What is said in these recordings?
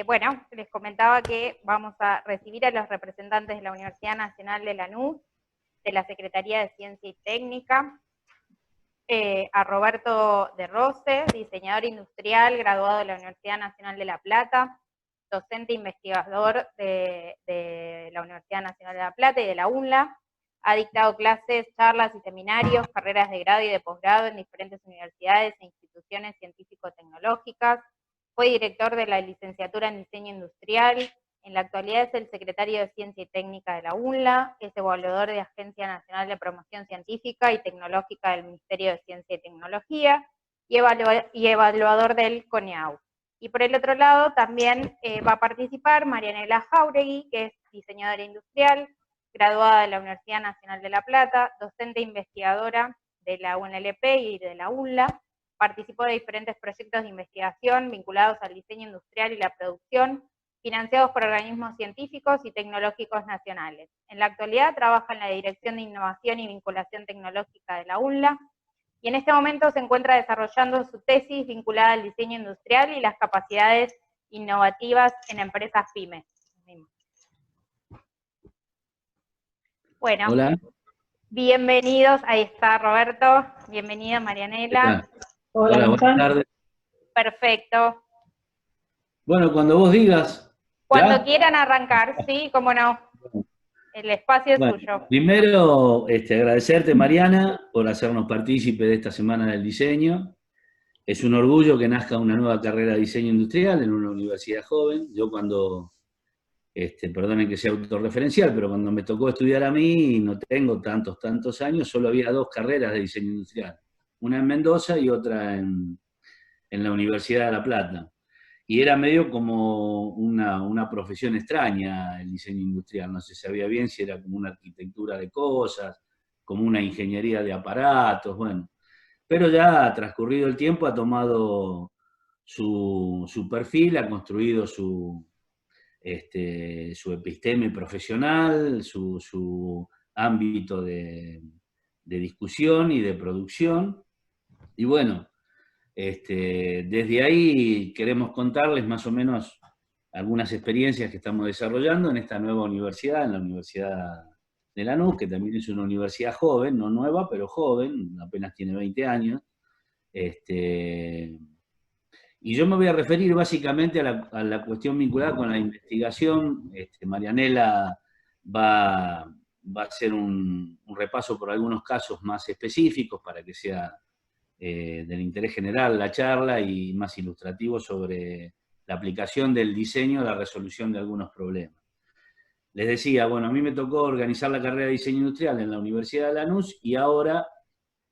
Bueno, les comentaba que vamos a recibir a los representantes de la Universidad Nacional de Lanús, de la Secretaría de Ciencia y Técnica, a Roberto de Rose, diseñador industrial, graduado de la Universidad Nacional de La Plata, docente investigador de la Universidad Nacional de La Plata y de la UNLA. Ha dictado clases, charlas y seminarios, carreras de grado y de posgrado en diferentes universidades e instituciones científico-tecnológicas. Fue director de la licenciatura en diseño industrial. En la actualidad es el secretario de Ciencia y Técnica de la UNLA, es evaluador de Agencia Nacional de Promoción Científica y Tecnológica del Ministerio de Ciencia y Tecnología y evaluador del CONEAU. Y por el otro lado también va a participar Marianela Jauregui, que es diseñadora industrial, graduada de la Universidad Nacional de La Plata, docente e investigadora de la UNLP y de la UNLA. Participó de diferentes proyectos de investigación vinculados al diseño industrial y la producción, financiados por organismos científicos y tecnológicos nacionales. En la actualidad trabaja en la Dirección de Innovación y Vinculación Tecnológica de la UNLA, y en este momento se encuentra desarrollando su tesis vinculada al diseño industrial y las capacidades innovativas en empresas pymes. Bueno, hola. Bienvenidos, ahí está Roberto, bienvenida Marianela. Hola, buenas tardes. Perfecto. Bueno, cuando vos digas. Cuando quieran arrancar, sí, cómo no. El espacio es suyo. Primero, agradecerte, Mariana, por hacernos partícipe de esta Semana del Diseño. Es un orgullo que nazca una nueva carrera de diseño industrial en una universidad joven. Yo cuando, perdonen que sea autorreferencial, pero cuando me tocó estudiar a mí, no tengo tantos años, solo había 2 carreras de diseño industrial. Una en Mendoza y otra en la Universidad de La Plata. Y era medio como una profesión extraña el diseño industrial, no se sabía bien si era como una arquitectura de cosas, como una ingeniería de aparatos, bueno. Pero ya transcurrido el tiempo ha tomado su perfil, ha construido su episteme profesional, su ámbito de discusión y de producción. Y bueno, desde ahí queremos contarles más o menos algunas experiencias que estamos desarrollando en esta nueva universidad, en la Universidad de Lanús, que también es una universidad joven, no nueva, pero joven, apenas tiene 20 años. Y yo me voy a referir básicamente a la cuestión vinculada con la investigación. Marianela va a hacer un repaso por algunos casos más específicos para que sea del interés general la charla y más ilustrativo sobre la aplicación del diseño a la resolución de algunos problemas. Les decía, bueno, a mí me tocó organizar la carrera de diseño industrial en la Universidad de Lanús y ahora,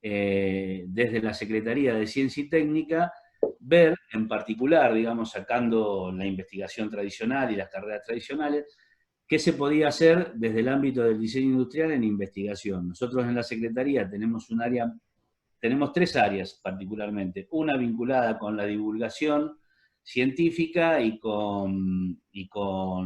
desde la Secretaría de Ciencia y Técnica, ver en particular, digamos, sacando la investigación tradicional y las carreras tradicionales, qué se podía hacer desde el ámbito del diseño industrial en investigación. Nosotros en la Secretaría tenemos 3 áreas particularmente, una vinculada con la divulgación científica y con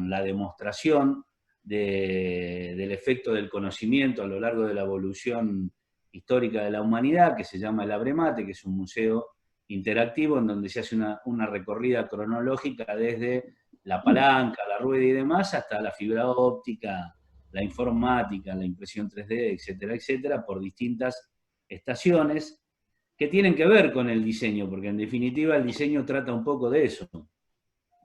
la demostración del efecto del conocimiento a lo largo de la evolución histórica de la humanidad, que se llama el Abremate, que es un museo interactivo en donde se hace una recorrida cronológica desde la palanca, la rueda y demás, hasta la fibra óptica, la informática, la impresión 3D, etcétera, etcétera, por distintas estaciones que tienen que ver con el diseño, porque en definitiva el diseño trata un poco de eso.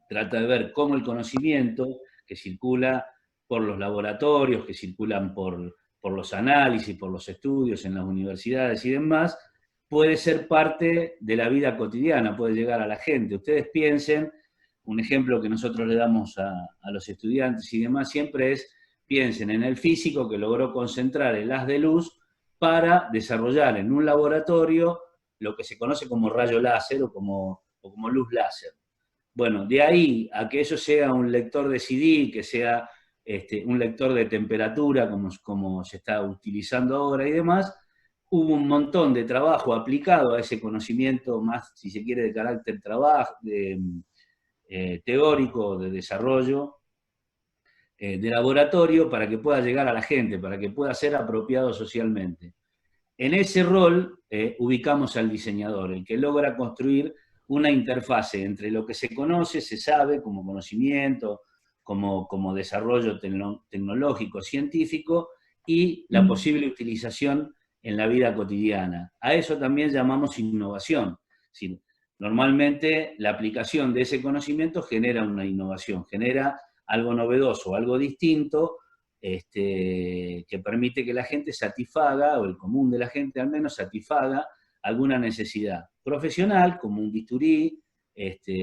Trata de ver cómo el conocimiento que circula por los laboratorios, que circulan por los análisis, por los estudios en las universidades y demás, puede ser parte de la vida cotidiana, puede llegar a la gente. Ustedes piensen, un ejemplo que nosotros le damos a los estudiantes y demás siempre es, piensen en el físico que logró concentrar el haz de luz para desarrollar en un laboratorio lo que se conoce como rayo láser o como luz láser. Bueno, de ahí a que eso sea un lector de CD, que sea un lector de temperatura, como se está utilizando ahora y demás, hubo un montón de trabajo aplicado a ese conocimiento más, si se quiere, de carácter teórico, de desarrollo, de laboratorio, para que pueda llegar a la gente, para que pueda ser apropiado socialmente. En ese rol ubicamos al diseñador, el que logra construir una interfase entre lo que se conoce, se sabe como conocimiento, como desarrollo tecnológico, científico, y la posible utilización en la vida cotidiana. A eso también llamamos innovación. Sí, normalmente la aplicación de ese conocimiento genera una innovación, genera algo novedoso, algo distinto, que permite que la gente satisfaga, o el común de la gente al menos satisfaga, alguna necesidad profesional, como un bisturí,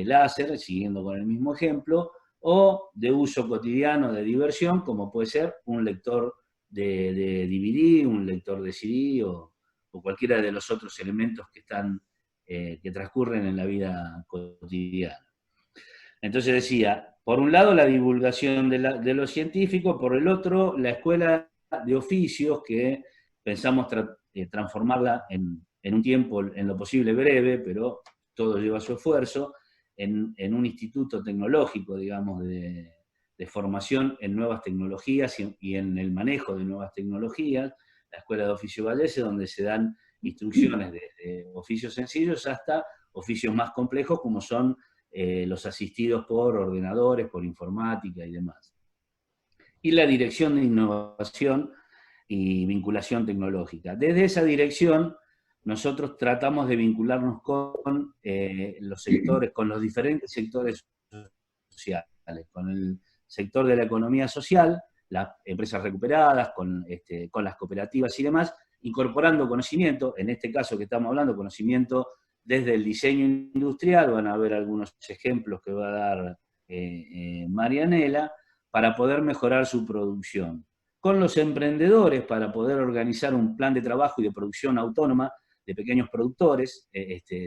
láser, siguiendo con el mismo ejemplo, o de uso cotidiano, de diversión, como puede ser un lector de DVD, un lector de CD, o cualquiera de los otros elementos que transcurren en la vida cotidiana. Entonces decía, por un lado la divulgación de lo científico, por el otro la escuela de oficios, que pensamos transformarla en un tiempo, en lo posible breve, pero todo lleva su esfuerzo, en un instituto tecnológico, digamos, de formación en nuevas tecnologías y en el manejo de nuevas tecnologías, la Escuela de Oficio Vallese, donde se dan instrucciones de oficios sencillos hasta oficios más complejos, como son los asistidos por ordenadores, por informática y demás. Y la Dirección de Innovación y Vinculación Tecnológica. Desde esa dirección, nosotros tratamos de vincularnos con los sectores, con los diferentes sectores sociales, con el sector de la economía social, las empresas recuperadas, con las cooperativas y demás, incorporando conocimiento, en este caso que estamos hablando, conocimiento desde el diseño industrial, van a ver algunos ejemplos que va a dar Marianela, para poder mejorar su producción. Con los emprendedores, para poder organizar un plan de trabajo y de producción autónoma de pequeños productores,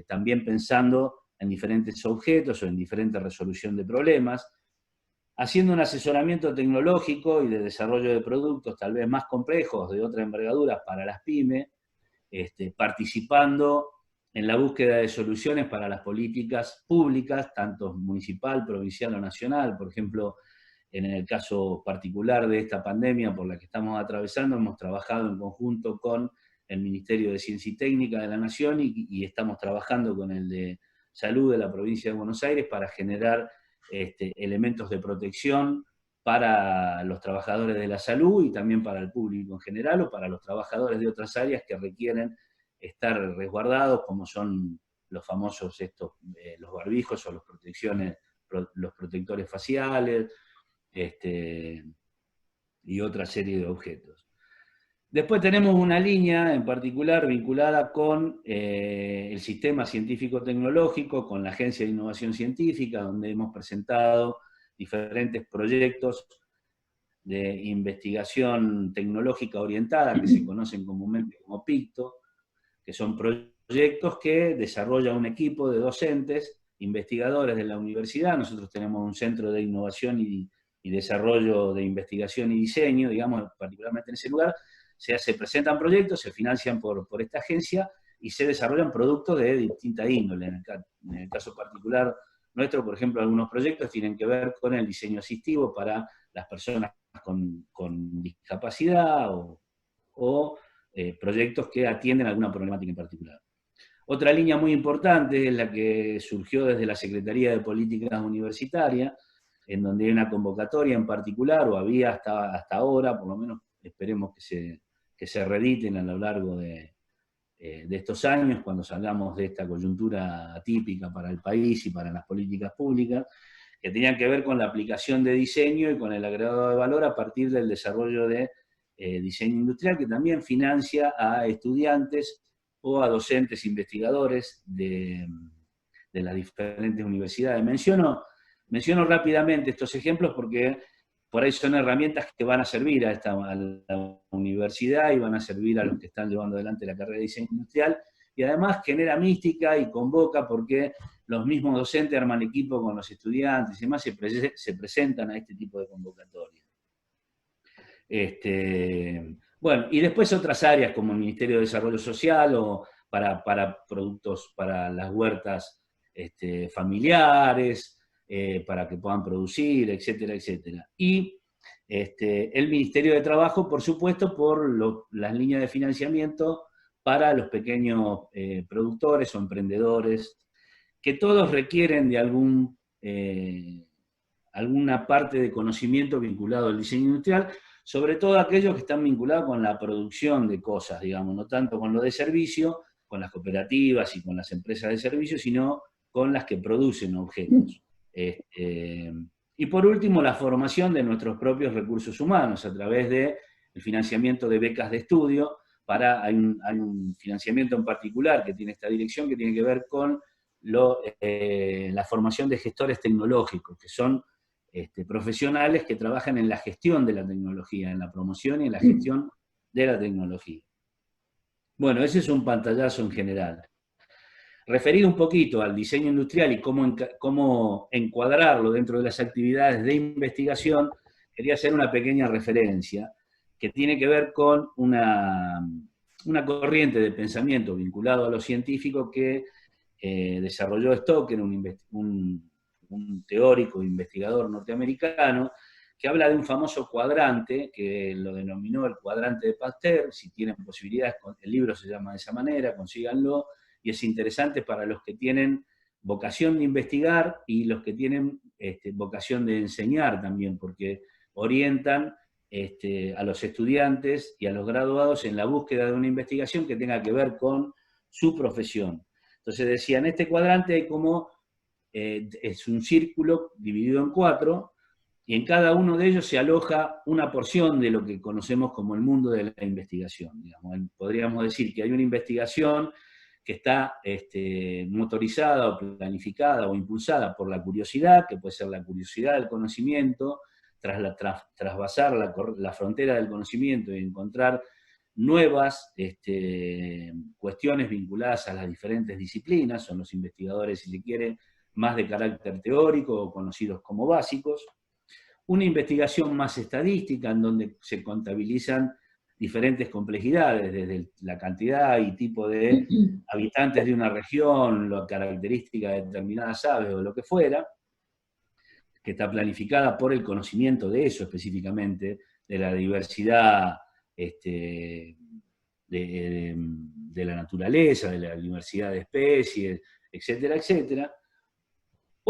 también pensando en diferentes objetos o en diferente resolución de problemas, haciendo un asesoramiento tecnológico y de desarrollo de productos tal vez más complejos, de otra envergadura para las pymes, participando en la búsqueda de soluciones para las políticas públicas, tanto municipal, provincial o nacional. Por ejemplo, en el caso particular de esta pandemia por la que estamos atravesando, hemos trabajado en conjunto con el Ministerio de Ciencia y Técnica de la Nación y estamos trabajando con el de Salud de la provincia de Buenos Aires para generar elementos de protección para los trabajadores de la salud y también para el público en general, o para los trabajadores de otras áreas que requieren estar resguardados, como son los famosos los barbijos o los protectores faciales, y otra serie de objetos. Después tenemos una línea en particular vinculada con el sistema científico-tecnológico, con la Agencia de Innovación Científica, donde hemos presentado diferentes proyectos de investigación tecnológica orientada, que se conocen comúnmente como PICTO, que son proyectos que desarrolla un equipo de docentes, investigadores de la universidad. Nosotros tenemos un centro de innovación y desarrollo de investigación y diseño, digamos, particularmente en ese lugar. Se presentan proyectos, se financian por esta agencia y se desarrollan productos de distinta índole. En el caso particular nuestro, por ejemplo, algunos proyectos tienen que ver con el diseño asistivo para las personas con discapacidad o proyectos que atienden a alguna problemática en particular. Otra línea muy importante es la que surgió desde la Secretaría de Políticas Universitarias, en donde hay una convocatoria en particular, o había hasta ahora, por lo menos esperemos que se reediten a lo largo de estos años, cuando salgamos de esta coyuntura atípica para el país y para las políticas públicas, que tenían que ver con la aplicación de diseño y con el agregado de valor a partir del desarrollo de diseño industrial, que también financia a estudiantes o a docentes investigadores de las diferentes universidades. Menciono rápidamente estos ejemplos porque por ahí son herramientas que van a servir a la universidad y van a servir a los que están llevando adelante la carrera de diseño industrial, y además genera mística y convoca porque los mismos docentes arman equipo con los estudiantes y demás, se presentan a este tipo de convocatorias. Bueno, y después otras áreas como el Ministerio de Desarrollo Social o para productos para las huertas familiares, para que puedan producir, etcétera, etcétera. Y el Ministerio de Trabajo, por supuesto, por las líneas de financiamiento para los pequeños productores o emprendedores que todos requieren de alguna parte de conocimiento vinculado al diseño industrial, sobre todo aquellos que están vinculados con la producción de cosas, digamos, no tanto con lo de servicio, con las cooperativas y con las empresas de servicio, sino con las que producen objetos. Y por último, la formación de nuestros propios recursos humanos a través del financiamiento de becas de estudio. Hay un financiamiento en particular que tiene esta dirección que tiene que ver con la formación de gestores tecnológicos, que son profesionales que trabajan en la gestión de la tecnología, en la promoción y en la gestión de la tecnología. Bueno, ese es un pantallazo en general. Referido un poquito al diseño industrial y cómo encuadrarlo dentro de las actividades de investigación, quería hacer una pequeña referencia que tiene que ver con una corriente de pensamiento vinculado a lo científico que desarrolló Stoker, un teórico e investigador norteamericano, que habla de un famoso cuadrante, que lo denominó el cuadrante de Pasteur. Si tienen posibilidades, el libro se llama de esa manera, consíganlo, y es interesante para los que tienen vocación de investigar y los que tienen vocación de enseñar también, porque orientan a los estudiantes y a los graduados en la búsqueda de una investigación que tenga que ver con su profesión. Entonces decían, este cuadrante hay como, es un círculo dividido en 4, y en cada uno de ellos se aloja una porción de lo que conocemos como el mundo de la investigación. Digamos. Podríamos decir que hay una investigación que está motorizada o planificada o impulsada por la curiosidad, que puede ser la curiosidad del conocimiento, trasvasar la frontera del conocimiento y encontrar nuevas cuestiones vinculadas a las diferentes disciplinas. Son los investigadores, si se quiere, más de carácter teórico o conocidos como básicos. Una investigación más estadística, en donde se contabilizan diferentes complejidades, desde la cantidad y tipo de habitantes de una región, la característica de determinadas aves o lo que fuera, que está planificada por el conocimiento de eso específicamente, de la diversidad de la naturaleza, de la diversidad de especies, etcétera, etcétera.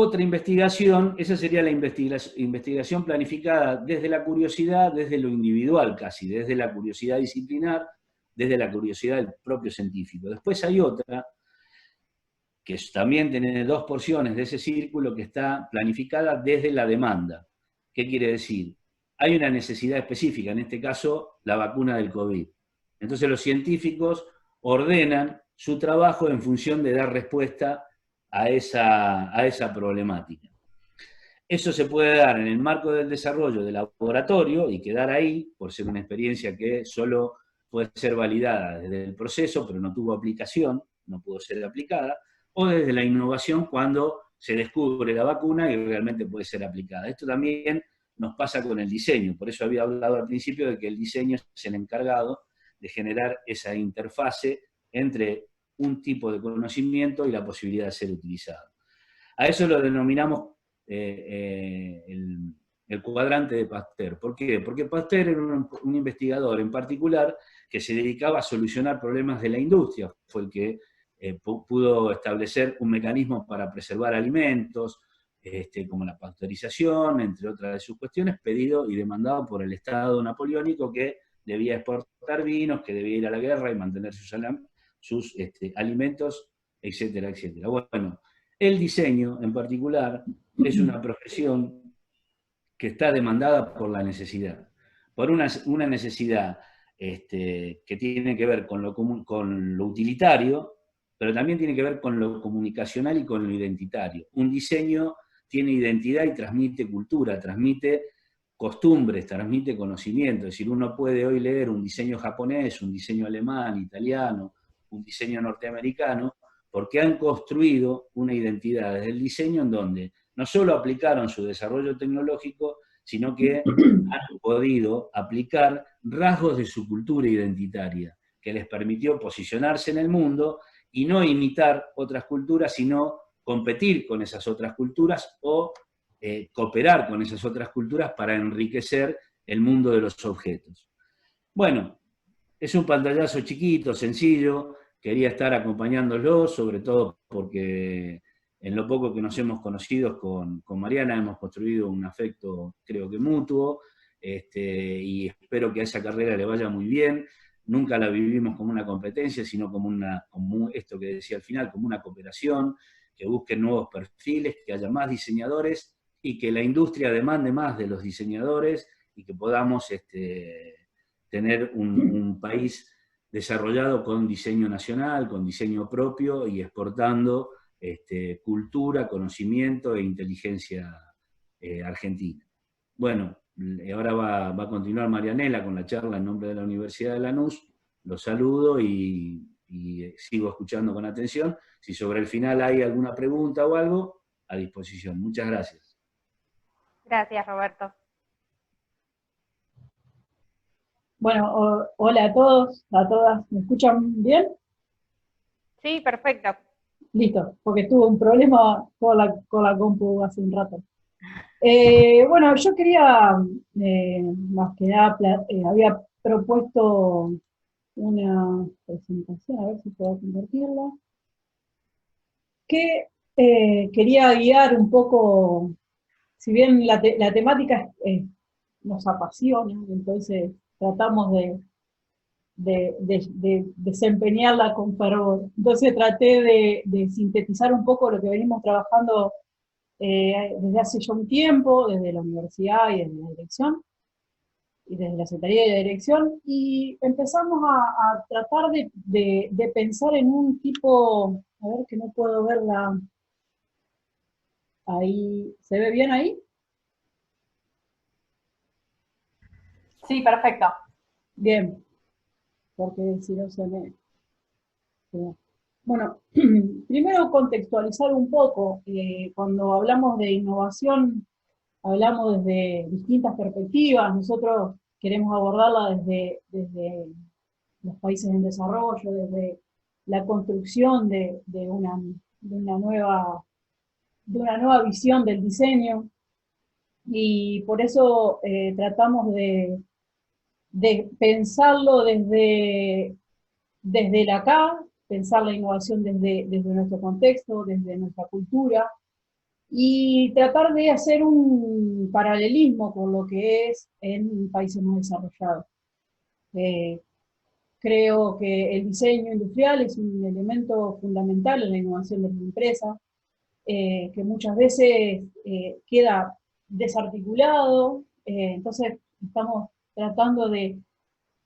Otra investigación, esa sería la investigación planificada desde la curiosidad, desde lo individual casi, desde la curiosidad disciplinar, desde la curiosidad del propio científico. Después hay otra, que también tiene 2 porciones de ese círculo, que está planificada desde la demanda. ¿Qué quiere decir? Hay una necesidad específica, en este caso la vacuna del COVID. Entonces los científicos ordenan su trabajo en función de dar respuesta a esa problemática. Eso se puede dar en el marco del desarrollo del laboratorio y quedar ahí, por ser una experiencia que solo puede ser validada desde el proceso, pero no tuvo aplicación, no pudo ser aplicada, o desde la innovación cuando se descubre la vacuna y realmente puede ser aplicada. Esto también nos pasa con el diseño, por eso había hablado al principio de que el diseño es el encargado de generar esa interfase entre un tipo de conocimiento y la posibilidad de ser utilizado. A eso lo denominamos el cuadrante de Pasteur. ¿Por qué? Porque Pasteur era un investigador en particular que se dedicaba a solucionar problemas de la industria. Fue el que pudo establecer un mecanismo para preservar alimentos, como la pasteurización, entre otras de sus cuestiones, pedido y demandado por el Estado napoleónico, que debía exportar vinos, que debía ir a la guerra y mantener sus alimentos, etcétera, etcétera. Bueno, el diseño en particular es una profesión que está demandada por la necesidad, por una necesidad que tiene que ver con lo utilitario, pero también tiene que ver con lo comunicacional y con lo identitario. Un diseño tiene identidad y transmite cultura, transmite costumbres, transmite conocimiento. Es decir, uno puede hoy leer un diseño japonés, un diseño alemán, italiano, un diseño norteamericano, porque han construido una identidad desde el diseño en donde no solo aplicaron su desarrollo tecnológico, sino que han podido aplicar rasgos de su cultura identitaria, que les permitió posicionarse en el mundo y no imitar otras culturas, sino competir con esas otras culturas o cooperar con esas otras culturas para enriquecer el mundo de los objetos. Bueno, es un pantallazo chiquito, sencillo, quería estar acompañándolos, sobre todo porque En lo poco que nos hemos conocido con Mariana, hemos construido un afecto, creo que mutuo, y espero que a esa carrera le vaya muy bien. Nunca la vivimos como una competencia, sino como esto que decía al final, como una cooperación, que busquen nuevos perfiles, que haya más diseñadores y que la industria demande más de los diseñadores y que podamos tener un país desarrollado con diseño nacional, con diseño propio y exportando cultura, conocimiento e inteligencia argentina. Bueno, ahora va a continuar Marianela con la charla en nombre de la Universidad de Lanús. Los saludo y sigo escuchando con atención. Si sobre el final hay alguna pregunta o algo, a disposición. Muchas gracias. Gracias, Roberto. Bueno, hola a todos, a todas. ¿Me escuchan bien? Sí, perfecto. Listo, porque tuve un problema con la compu hace un rato. Bueno, yo quería, más que nada, había propuesto una presentación, a ver si puedo convertirla, que quería guiar un poco, si bien la temática nos apasiona, entonces tratamos de desempeñarla con fervor. Entonces traté de sintetizar un poco lo que venimos trabajando desde hace ya un tiempo, desde la universidad y desde la dirección, y desde la Secretaría de Dirección, y empezamos a tratar de pensar en un tipo, a ver que no puedo verla ahí, ¿se ve bien ahí? Sí, perfecto. Bien, porque si no se me... Bueno, primero contextualizar un poco, cuando hablamos de innovación, hablamos desde distintas perspectivas, nosotros queremos abordarla desde los países en desarrollo, desde la construcción de una nueva visión del diseño, y por eso tratamos de pensarlo desde el acá, pensar la innovación desde nuestro contexto, desde nuestra cultura, y tratar de hacer un paralelismo con lo que es en países más desarrollados. Creo que el diseño industrial es un elemento fundamental en la innovación de la empresa, que muchas veces queda desarticulado, entonces estamos tratando de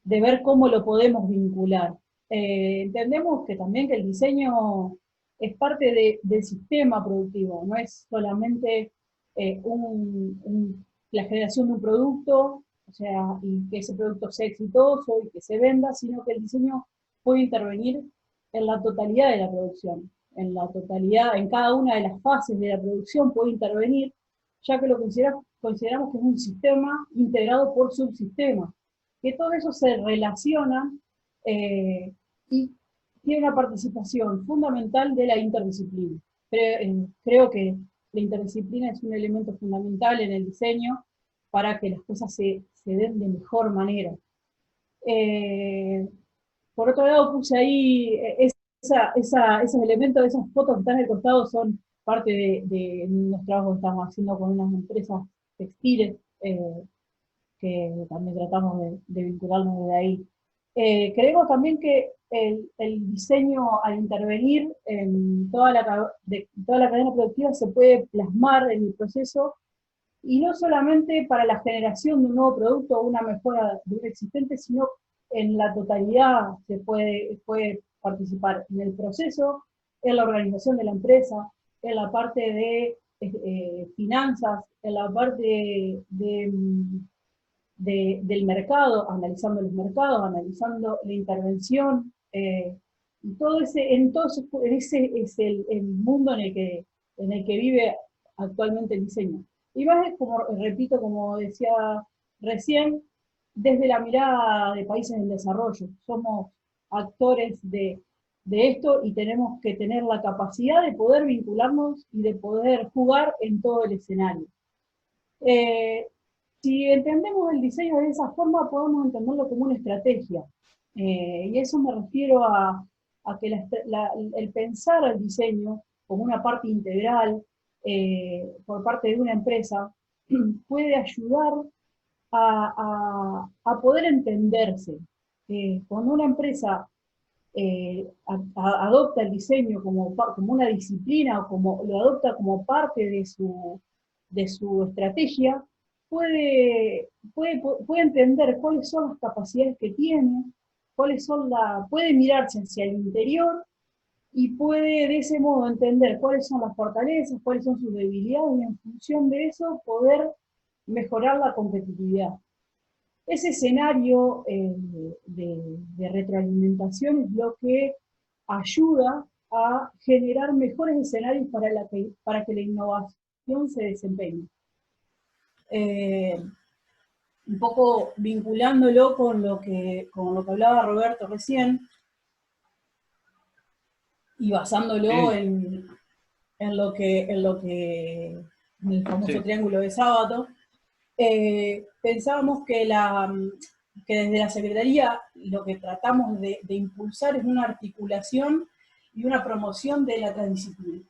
ver cómo lo podemos vincular. Entendemos que también que el diseño es parte del sistema productivo, no es solamente la generación de un producto, o sea, y que ese producto sea exitoso y que se venda, sino que el diseño puede intervenir en la totalidad de la producción, en la totalidad, en cada una de las fases de la producción puede intervenir, ya que lo consideramos que es un sistema integrado por subsistemas, que todo eso se relaciona y tiene una participación fundamental de la interdisciplina. Creo que la interdisciplina es un elemento fundamental en el diseño para que las cosas se den de mejor manera. Por otro lado, puse ahí esos elementos, esas fotos que están al costado son parte de unos trabajos que estamos haciendo con unas empresas textiles, que también tratamos de vincularnos desde ahí. Creemos también que el diseño, al intervenir en toda la cadena productiva, se puede plasmar en el proceso, y no solamente para la generación de un nuevo producto o una mejora de un existente, sino en la totalidad se puede participar en el proceso, en la organización de la empresa, en la parte de finanzas, en la parte del mercado, analizando los mercados, analizando la intervención, y todo ese es el mundo en el que vive actualmente el diseño. Y más, como repito, como decía recién, desde la mirada de países en desarrollo. Somos actores de esto y tenemos que tener la capacidad de poder vincularnos y de poder jugar en todo el escenario. Si entendemos el diseño de esa forma, podemos entenderlo como una estrategia. Y eso me refiero a que el pensar el diseño como una parte integral por parte de una empresa, puede ayudar a poder entenderse. Cuando una empresa adopta el diseño como una disciplina o lo adopta como parte de su estrategia, puede entender cuáles son las capacidades que tiene, puede mirarse hacia el interior y puede de ese modo entender cuáles son las fortalezas, cuáles son sus debilidades, y en función de eso poder mejorar la competitividad. Ese escenario de retroalimentación es lo que ayuda a generar mejores escenarios para que la innovación se desempeñe. Un poco vinculándolo con lo que hablaba Roberto recién, y basándolo en el famoso triángulo de Sábato, pensábamos que desde la Secretaría lo que tratamos de impulsar es una articulación y una promoción de la transdisciplina,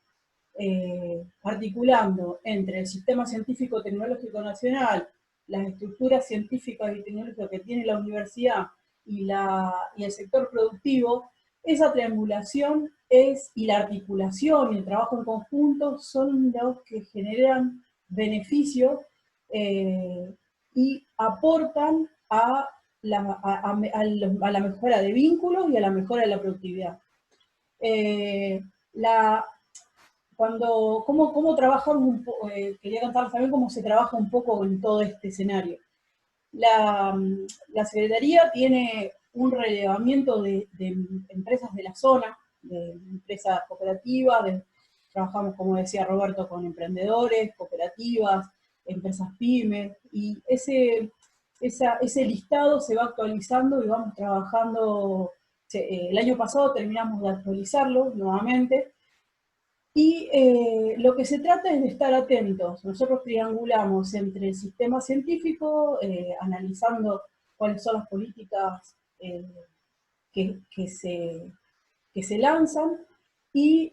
articulando entre el Sistema Científico Tecnológico Nacional, las estructuras científicas y tecnológicas que tiene la universidad y el sector productivo. Esa triangulación y la articulación y el trabajo en conjunto son los que generan beneficios y aportan a la mejora de vínculos y a la mejora de la productividad. ¿Cómo trabajamos quería contarles también cómo se trabaja un poco en todo este escenario. La Secretaría tiene un relevamiento de empresas de la zona, de empresas cooperativas, trabajamos, como decía Roberto, con emprendedores, cooperativas, empresas pymes, y ese listado se va actualizando y vamos trabajando. El año pasado terminamos de actualizarlo nuevamente, y lo que se trata es de estar atentos. Nosotros triangulamos entre el sistema científico, analizando cuáles son las políticas que se lanzan, y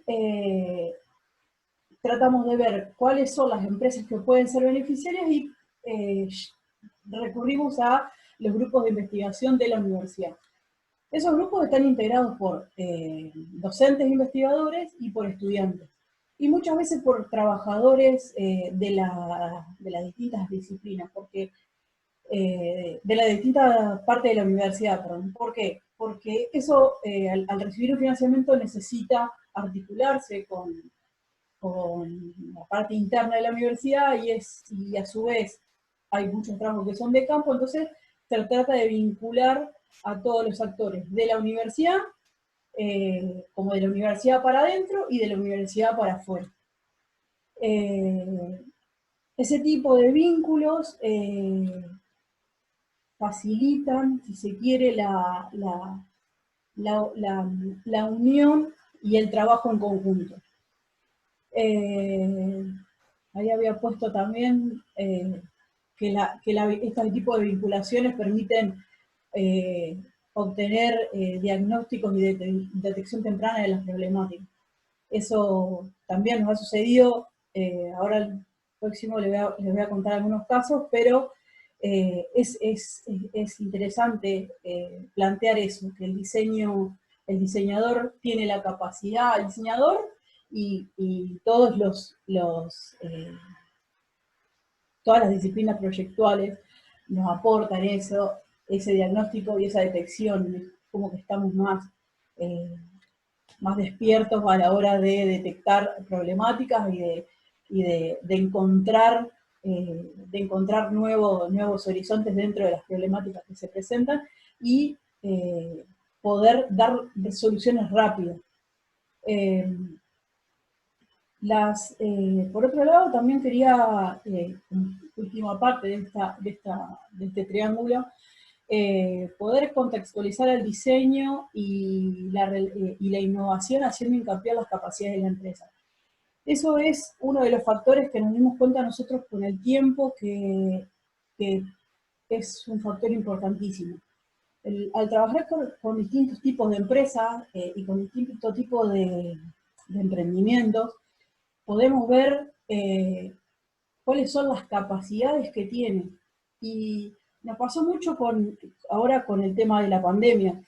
tratamos de ver cuáles son las empresas que pueden ser beneficiarias, y recurrimos a los grupos de investigación de la universidad. Esos grupos están integrados por docentes investigadores y por estudiantes, y muchas veces por trabajadores de las distintas disciplinas, porque de la distinta parte de la universidad, perdón. ¿Por qué? Porque eso, al recibir un financiamiento, necesita articularse con la parte interna de la universidad, y a su vez hay muchos trabajos que son de campo, entonces se trata de vincular a todos los actores de la universidad, como de la universidad para adentro y de la universidad para afuera. Ese tipo de vínculos facilitan, si se quiere, la unión y el trabajo en conjunto. Ahí había puesto también que este tipo de vinculaciones permiten obtener diagnósticos y detección temprana de las problemáticas. Eso también nos ha sucedido. Ahora el próximo les voy a contar algunos casos, pero es interesante plantear eso, que el diseñador tiene la capacidad, el diseñador y todos todas las disciplinas proyectuales nos aportan ese diagnóstico y esa detección, como que estamos más despiertos a la hora de detectar problemáticas y de encontrar nuevos horizontes dentro de las problemáticas que se presentan, y poder dar soluciones rápidas. Por otro lado, también quería, última parte de este triángulo, poder contextualizar el diseño y la innovación, haciendo hincapié en las capacidades de la empresa. Eso es uno de los factores que nos dimos cuenta nosotros con el tiempo, que es un factor importantísimo. Al trabajar con distintos tipos de empresas y con distintos tipos de de emprendimientos, podemos ver cuáles son las capacidades que tiene. Y nos pasó mucho ahora con el tema de la pandemia,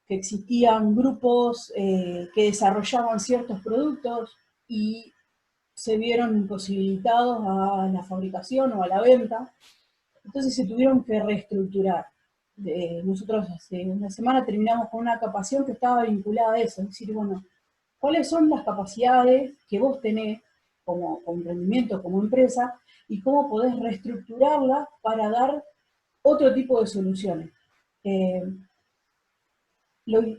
que existían grupos que desarrollaban ciertos productos y se vieron imposibilitados a la fabricación o a la venta, entonces se tuvieron que reestructurar. Nosotros hace una semana terminamos con una capacitación que estaba vinculada a eso, es decir, bueno, ¿cuáles son las capacidades que vos tenés como emprendimiento, como empresa, y cómo podés reestructurarlas para dar otro tipo de soluciones?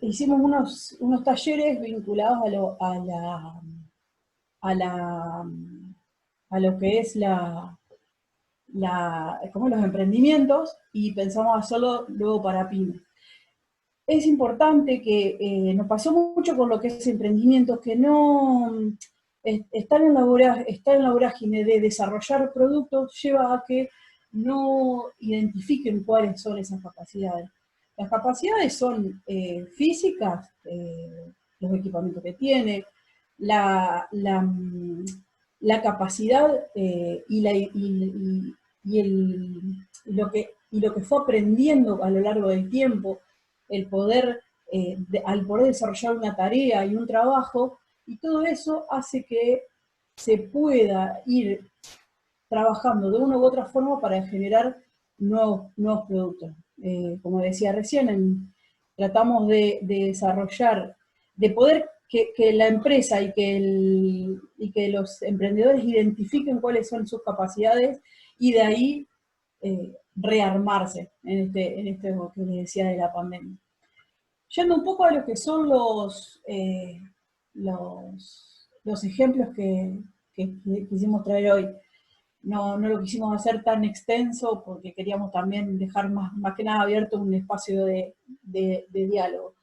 Hicimos unos talleres vinculados a lo que es como los emprendimientos, y pensamos hacerlo luego para pymes. Es importante que nos pasó mucho con lo que es emprendimientos, que no estar en la vorágine de desarrollar productos lleva a que no identifiquen cuáles son esas capacidades. Las capacidades son físicas, los equipamientos que tiene, la capacidad lo que fue aprendiendo a lo largo del tiempo, al poder desarrollar una tarea y un trabajo, y todo eso hace que se pueda ir trabajando de una u otra forma para generar nuevos productos. Como decía recién, tratamos de desarrollar, de poder que la empresa y que los emprendedores identifiquen cuáles son sus capacidades, y de ahí rearmarse en lo que les decía de la pandemia. Yendo un poco a lo que son los ejemplos que quisimos traer hoy, no lo quisimos hacer tan extenso porque queríamos también dejar más que nada abierto un espacio de diálogo.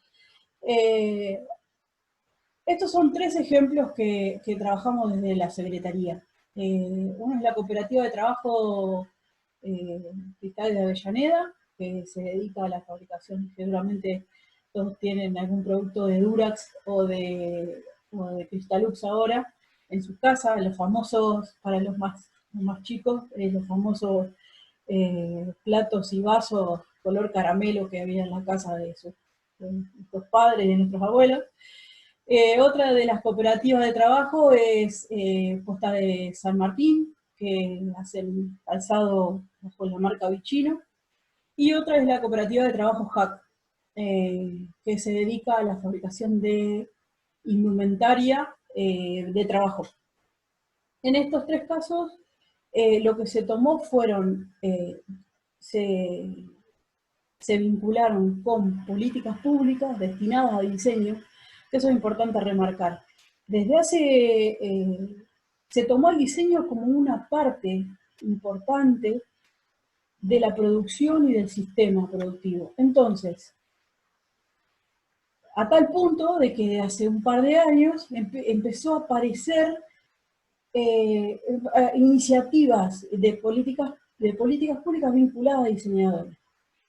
Estos son 3 ejemplos que trabajamos desde la Secretaría. Uno es la Cooperativa de Trabajo Fiscal de Avellaneda, que se dedica a la fabricación, seguramente todos tienen algún producto de Durax o de Cristalux ahora en sus casas, los famosos, para los más chicos, los famosos platos y vasos color caramelo que había en la casa de nuestros padres, de nuestros abuelos. Otra de las cooperativas de trabajo es Posta de San Martín, que hace el calzado bajo la marca Vicino. Y otra es la cooperativa de trabajo HAC, que se dedica a la fabricación de indumentaria de trabajo. En estos 3 casos, lo que se tomó fueron, se vincularon con políticas públicas destinadas a diseño, que eso es importante remarcar. Se tomó el diseño como una parte importante de la producción y del sistema productivo. Entonces, a tal punto de que hace un par de años empezó a aparecer iniciativas de políticas públicas vinculadas a diseñadores.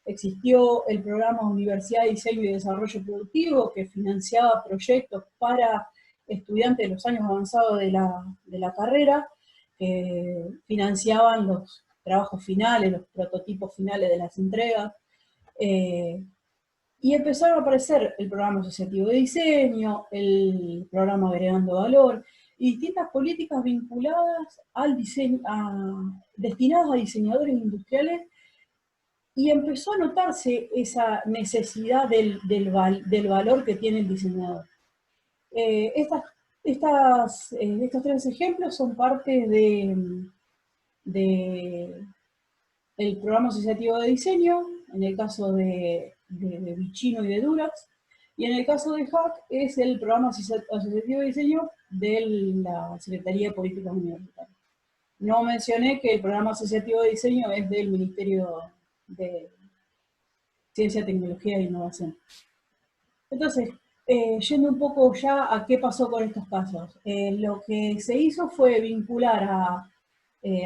Existió el programa Universidad de Diseño y Desarrollo Productivo, que financiaba proyectos para estudiantes de los años avanzados de la carrera, que financiaban los trabajos finales, los prototipos finales de las entregas. Y empezaron a aparecer el programa asociativo de diseño, el programa Agregando Valor, y distintas políticas vinculadas al diseño, destinadas a diseñadores industriales, y empezó a notarse esa necesidad del valor que tiene el diseñador. Estos 3 ejemplos son parte del programa asociativo de diseño, en el caso de Vicino y de Durax, y en el caso de HAC es el programa asociativo de diseño de la Secretaría de Políticas Universitarias. No mencioné que el programa asociativo de diseño es del Ministerio de Ciencia, Tecnología e Innovación. Entonces, yendo un poco ya a qué pasó con estos casos. Lo que se hizo fue vincular a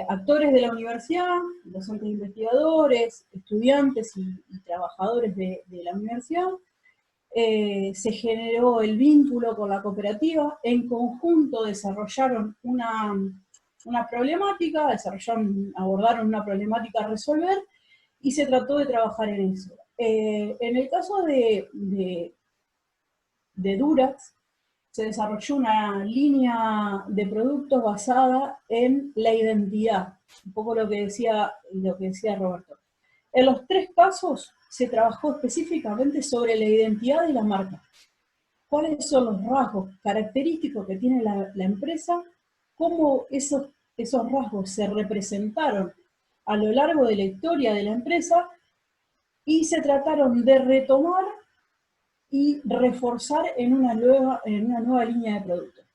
actores de la universidad, docentes investigadores, estudiantes y trabajadores de la universidad, se generó el vínculo con la cooperativa, en conjunto desarrollaron una problemática, abordaron una problemática a resolver, y se trató de trabajar en eso. En el caso de Durax, se desarrolló una línea de productos basada en la identidad, un poco lo que decía Roberto. En los 3 casos se trabajó específicamente sobre la identidad de la marca. ¿Cuáles son los rasgos característicos que tiene la empresa? ¿Cómo esos rasgos se representaron a lo largo de la historia de la empresa? Y se trataron de retomar y reforzar en una nueva línea de productos.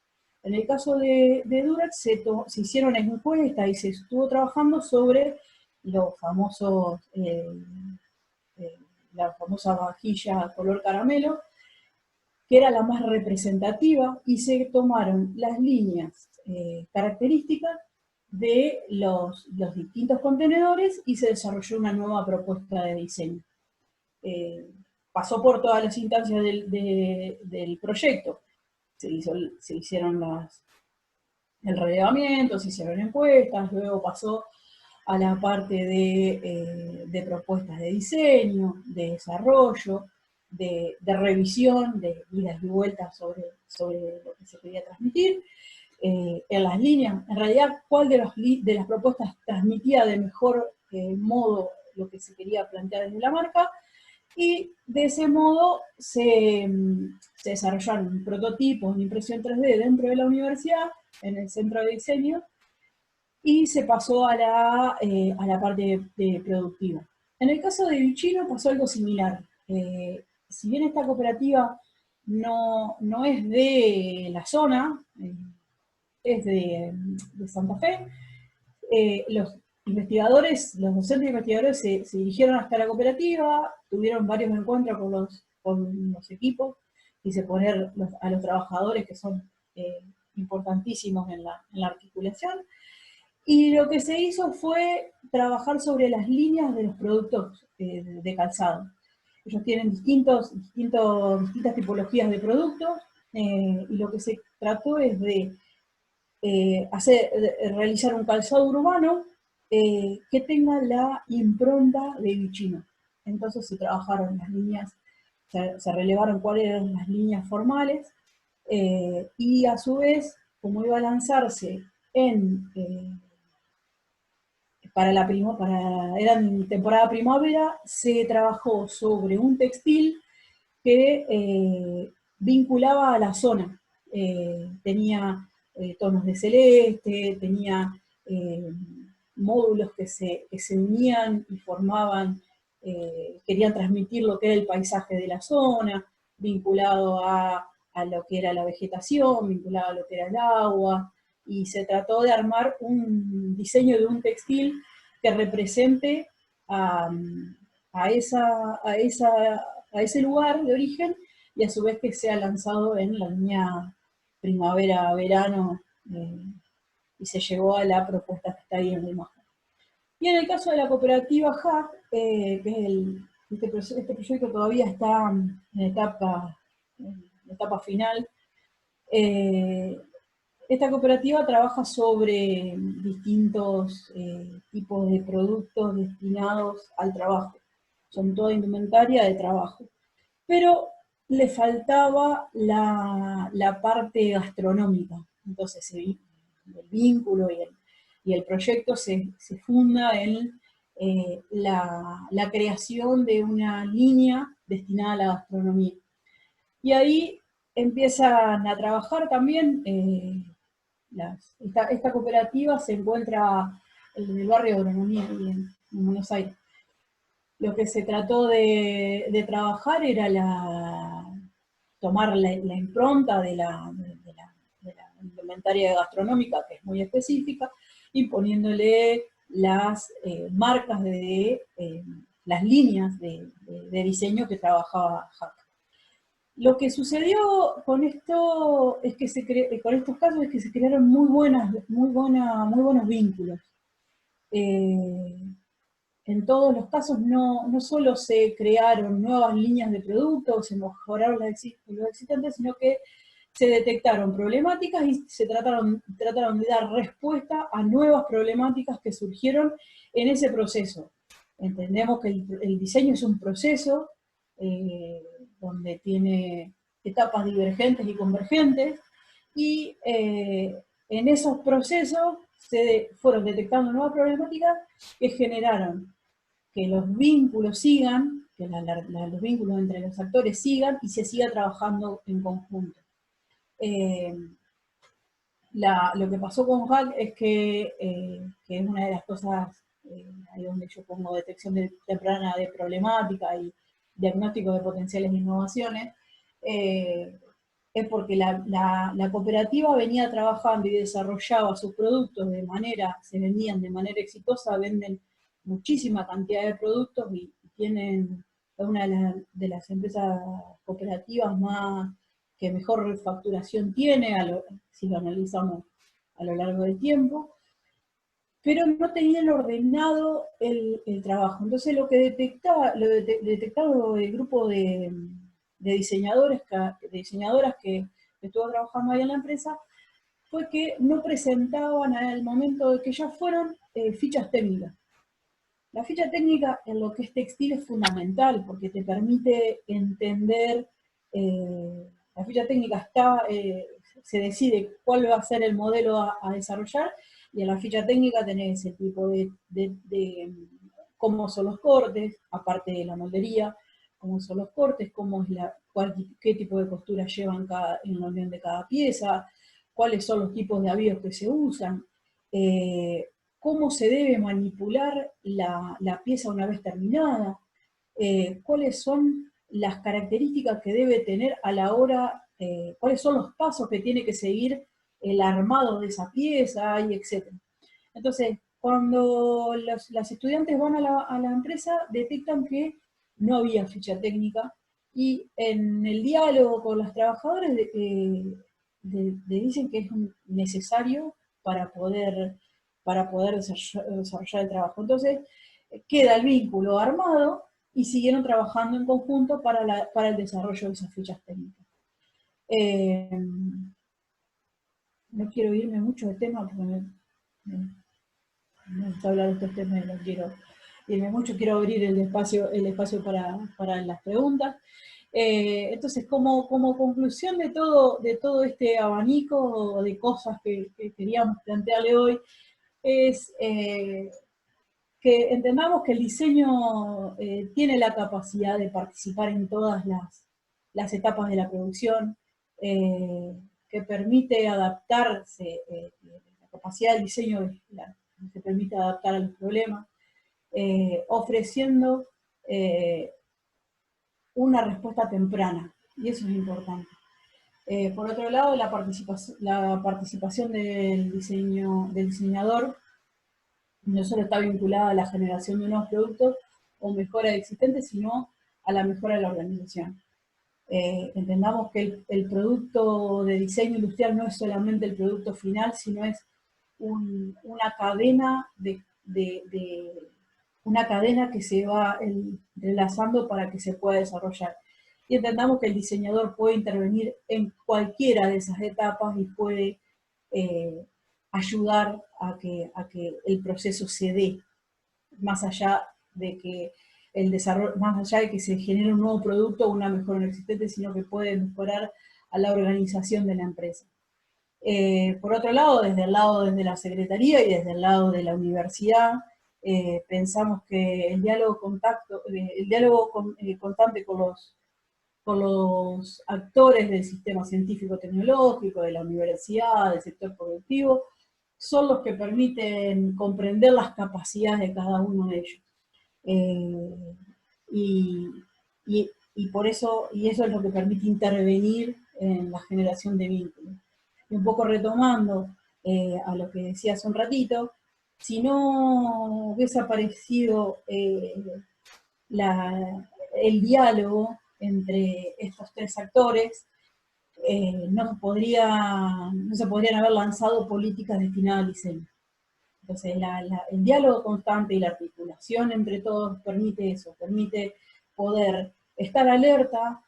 En el caso de Durax se hicieron encuestas y se estuvo trabajando sobre los famosos, la famosa vajilla color caramelo, que era la más representativa, y se tomaron las líneas características de los distintos contenedores y se desarrolló una nueva propuesta de diseño. Pasó por todas las instancias del proyecto. Se hicieron el relevamiento, se hicieron encuestas, luego pasó a la parte de propuestas de diseño, de desarrollo, de revisión, de idas y vueltas sobre lo que se quería transmitir. En las líneas, en realidad, cuál de las propuestas transmitía de mejor modo lo que se quería plantear desde la marca, y de ese modo se desarrollaron prototipos de impresión 3D dentro de la universidad, en el centro de diseño, y se pasó a la parte productiva. En el caso de Vicino pasó algo similar. Si bien esta cooperativa no es de la zona, es de Santa Fe, los docentes investigadores se dirigieron hasta la cooperativa, tuvieron varios encuentros con los equipos, quise poner a los trabajadores, que son importantísimos en la articulación, y lo que se hizo fue trabajar sobre las líneas de los productos de calzado. Ellos tienen distintas tipologías de productos, y lo que se trató es de realizar un calzado urbano que tenga la impronta de Vicino. Entonces se trabajaron las líneas, se relevaron cuáles eran las líneas formales, y a su vez, como iba a lanzarse era en temporada primavera, se trabajó sobre un textil que vinculaba a la zona. Tenía tonos de celeste, tenía módulos que se unían y formaban, querían transmitir lo que era el paisaje de la zona, vinculado a lo que era la vegetación, vinculado a lo que era el agua, y se trató de armar un diseño de un textil que represente a ese lugar de origen, y a su vez que sea lanzado en la línea primavera-verano, y se llegó a la propuesta que está ahí en la imagen. Y en el caso de la cooperativa JAC, que es este proyecto todavía está en etapa final, esta cooperativa trabaja sobre distintos tipos de productos destinados al trabajo. Son toda indumentaria de trabajo. Pero le faltaba la parte gastronómica. Entonces el vínculo y el proyecto se funda en la creación de una línea destinada a la gastronomía. Y ahí empiezan a trabajar también, esta cooperativa se encuentra en el barrio de Agronomía, en Buenos Aires. Lo que se trató de trabajar era tomar la impronta de la indumentaria gastronómica, que es muy específica, y poniéndole las marcas las líneas de diseño que trabajaba JAC. Lo que sucedió con esto es que con estos casos es que se crearon muy buenos vínculos. en todos los casos no solo se crearon nuevas líneas de productos, se mejoraron los existentes, sino que se detectaron problemáticas y se trataron de dar respuesta a nuevas problemáticas que surgieron en ese proceso. Entendemos que el diseño es un proceso donde tiene etapas divergentes y convergentes, y en esos procesos se fueron detectando nuevas problemáticas que generaron que los vínculos sigan, que los vínculos entre los actores sigan y se siga trabajando en conjunto. Lo que pasó con Hack es que es una de las cosas ahí donde yo pongo detección temprana de problemática y diagnóstico de potenciales innovaciones, es porque la cooperativa venía trabajando y desarrollaba sus productos se vendían de manera exitosa, venden muchísima cantidad de productos y tienen una de las empresas cooperativas que mejor facturación tiene, si lo analizamos a lo largo del tiempo, pero no tenían ordenado el trabajo. Entonces lo que detectaron el grupo de diseñadoras que estuvo trabajando ahí en la empresa, fue que no presentaban al momento de que ya fueron fichas técnicas. La ficha técnica en lo que es textil es fundamental porque te permite entender, la ficha técnica se decide cuál va a ser el modelo a desarrollar, y en la ficha técnica tenés el tipo de cómo son los cortes, aparte de la moldería, cómo son los cortes, qué tipo de costura llevan en la unión de cada pieza, cuáles son los tipos de avíos que se usan, cómo se debe manipular la pieza una vez terminada, cuáles son las características que debe tener a la hora, cuáles son los pasos que tiene que seguir el armado de esa pieza, y etc. Entonces, cuando las estudiantes van a la empresa, detectan que no había ficha técnica, y en el diálogo con los trabajadores le dicen que es necesario para poder desarrollar el trabajo. Entonces, queda el vínculo armado y siguieron trabajando en conjunto para el desarrollo de esas fichas técnicas. No quiero irme mucho de tema porque me gusta hablar de estos temas y no quiero irme mucho, quiero abrir el espacio para las preguntas. Entonces, como conclusión de todo este abanico de cosas que queríamos plantearle hoy, es que entendamos que el diseño tiene la capacidad de participar en todas las etapas de la producción, que permite adaptarse, la capacidad del diseño se permite adaptar a los problemas, ofreciendo una respuesta temprana, y eso es importante. Por otro lado, la participación del diseñador no solo está vinculada a la generación de nuevos productos o mejora existentes, sino a la mejora de la organización. Entendamos que el producto de diseño industrial no es solamente el producto final, sino es una cadena una cadena que se va entrelazando para que se pueda desarrollar. Y entendamos que el diseñador puede intervenir en cualquiera de esas etapas y puede ayudar a que el proceso se dé, más allá de que más allá de que se genere un nuevo producto o una mejora en el existente, sino que puede mejorar a la organización de la empresa. Por otro lado, desde la Secretaría y desde el lado de la universidad, pensamos que el diálogo constante con los actores del sistema científico-tecnológico, de la universidad, del sector productivo, son los que permiten comprender las capacidades de cada uno de ellos. Y por eso, eso es lo que permite intervenir en la generación de vínculos. Y un poco retomando a lo que decía hace un ratito, si no hubiese aparecido el diálogo entre estos tres actores, no se podrían haber lanzado políticas destinadas al diseño. Entonces el diálogo constante y la articulación entre todos permite eso, permite poder estar alerta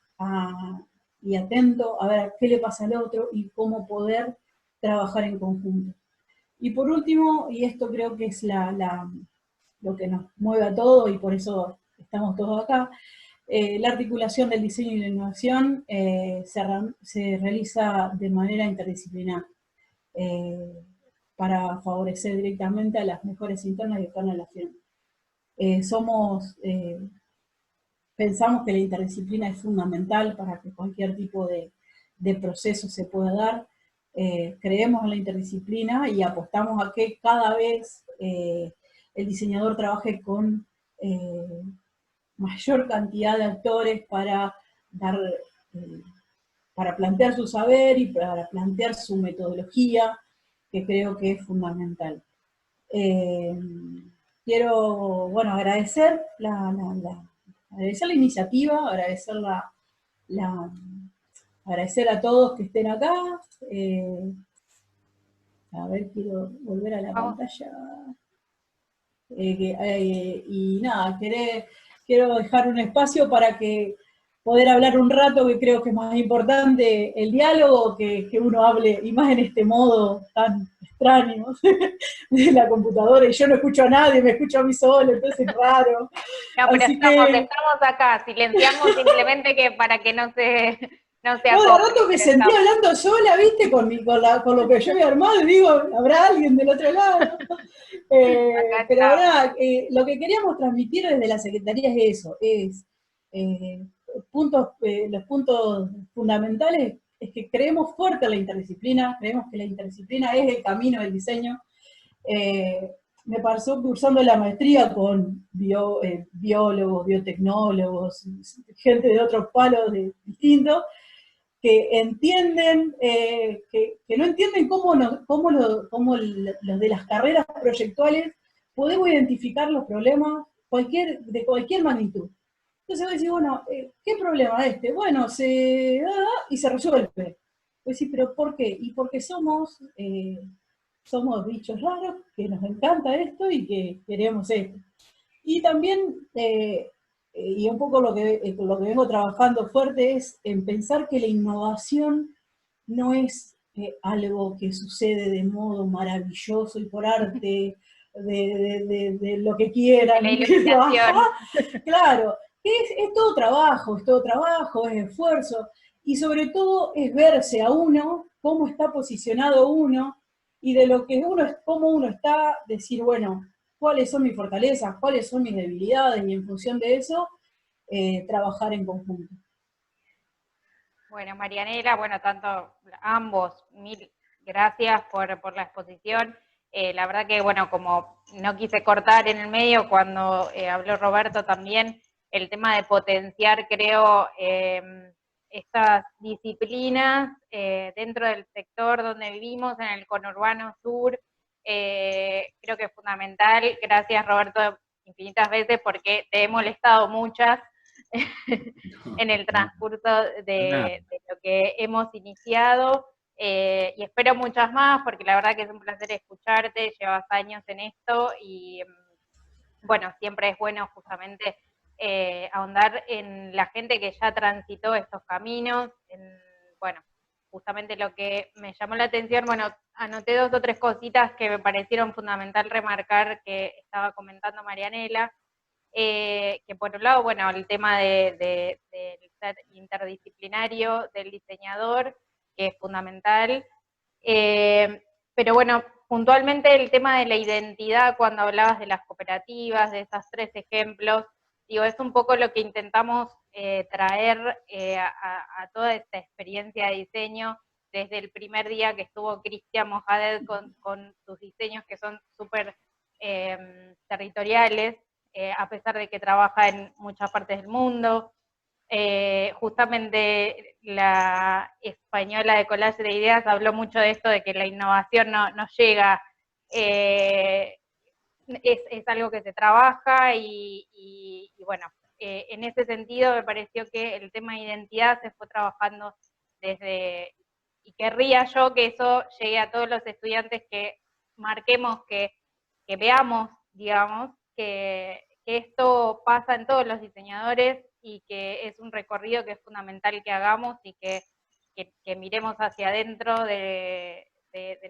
y atento a ver qué le pasa al otro y cómo poder trabajar en conjunto. Y por último, y esto creo que es lo que nos mueve a todos y por eso estamos todos acá, la articulación del diseño y la innovación se realiza de manera interdisciplinar para favorecer directamente a las mejores internas y externas de la firma. Pensamos que la interdisciplina es fundamental para que cualquier tipo de proceso se pueda dar. Creemos en la interdisciplina y apostamos a que cada vez el diseñador trabaje con mayor cantidad de actores para plantear su saber y para plantear su metodología, que creo que es fundamental. Quiero, bueno, agradecer agradecer la iniciativa, agradecer a todos que estén acá. A ver, quiero volver a la pantalla. Y nada, quiero dejar un espacio para poder hablar un rato, que creo que es más importante el diálogo, que uno hable, y más en este modo tan extraño de la computadora, y yo no escucho a nadie, me escucho a mí solo, entonces es raro. No, pero estamos acá, silenciamos simplemente que para que no se no, de rato me sentí hablando sola, ¿viste? Con lo que yo había armado, y digo, ¿habrá alguien del otro lado? Pero ahora, lo que queríamos transmitir desde la Secretaría es eso, los puntos fundamentales es que creemos fuerte en la interdisciplina, creemos que la interdisciplina es el camino del diseño. Me pasó cursando la maestría con biólogos, biotecnólogos, gente de otros palos distintos, que entienden, que no entienden cómo los de las carreras proyectuales podemos identificar los problemas de cualquier magnitud. Entonces vos decís, bueno, ¿qué problema es este? Bueno, se da y se resuelve. Vos decís, ¿pero por qué? Y porque somos bichos raros, que nos encanta esto y que queremos esto. Y también, y un poco lo que vengo trabajando fuerte es en pensar que la innovación no es algo que sucede de modo maravilloso y por arte de lo que quieran. Claro, es todo trabajo, es esfuerzo, y sobre todo es verse a uno, cómo está posicionado uno, y de lo que cómo uno está, decir, bueno, cuáles son mis fortalezas, cuáles son mis debilidades, y en función de eso, trabajar en conjunto. Bueno, Marianela, bueno, tanto ambos, mil gracias por la exposición. La verdad que, bueno, como no quise cortar en el medio, cuando habló Roberto también, el tema de potenciar, creo, estas disciplinas dentro del sector donde vivimos, en el conurbano sur, creo que es fundamental. Gracias, Roberto, infinitas veces, porque te he molestado muchas en el transcurso de lo que hemos iniciado, y espero muchas más, porque la verdad que es un placer escucharte, llevas años en esto, y bueno, siempre es bueno justamente ahondar en la gente que ya transitó estos caminos. Bueno, justamente lo que me llamó la atención, bueno, anoté 2 o 3 cositas que me parecieron fundamental remarcar que estaba comentando Marianela, que por un lado, bueno, el tema del ser interdisciplinario del diseñador, que es fundamental, pero bueno, puntualmente el tema de la identidad, cuando hablabas de las cooperativas, de esos 3 ejemplos, digo, es un poco lo que intentamos traer a toda esta experiencia de diseño, desde el primer día que estuvo Cristian Mohamed con sus diseños que son súper territoriales, a pesar de que trabaja en muchas partes del mundo. Justamente la española de Collage de Ideas habló mucho de esto, de que la innovación no llega, es algo que se trabaja, y bueno, en ese sentido me pareció que el tema de identidad se fue trabajando desde, y querría yo que eso llegue a todos los estudiantes, que marquemos que veamos, digamos, que esto pasa en todos los diseñadores y que es un recorrido que es fundamental que hagamos y que miremos hacia adentro de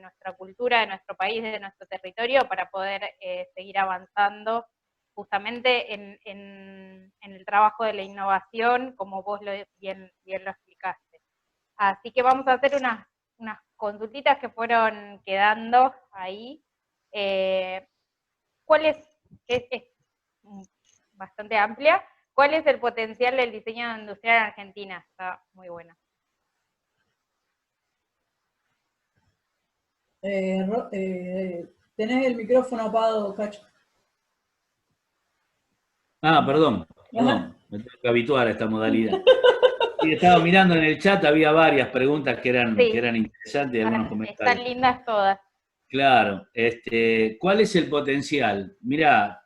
nuestra cultura, de nuestro país, de nuestro territorio, para poder seguir avanzando justamente en el trabajo de la innovación, como vos bien lo explicaste. Así que vamos a hacer unas consultitas que fueron quedando ahí. ¿Cuál es bastante amplia? ¿Cuál es el potencial del diseño industrial en Argentina? Está muy buena. Tenés el micrófono apagado, Cacho. Perdón, me tengo que habituar a esta modalidad. Sí, estaba mirando en el chat, había varias preguntas que eran interesantes y algunos comentarios. Están lindas todas. Claro, ¿cuál es el potencial? Mirá,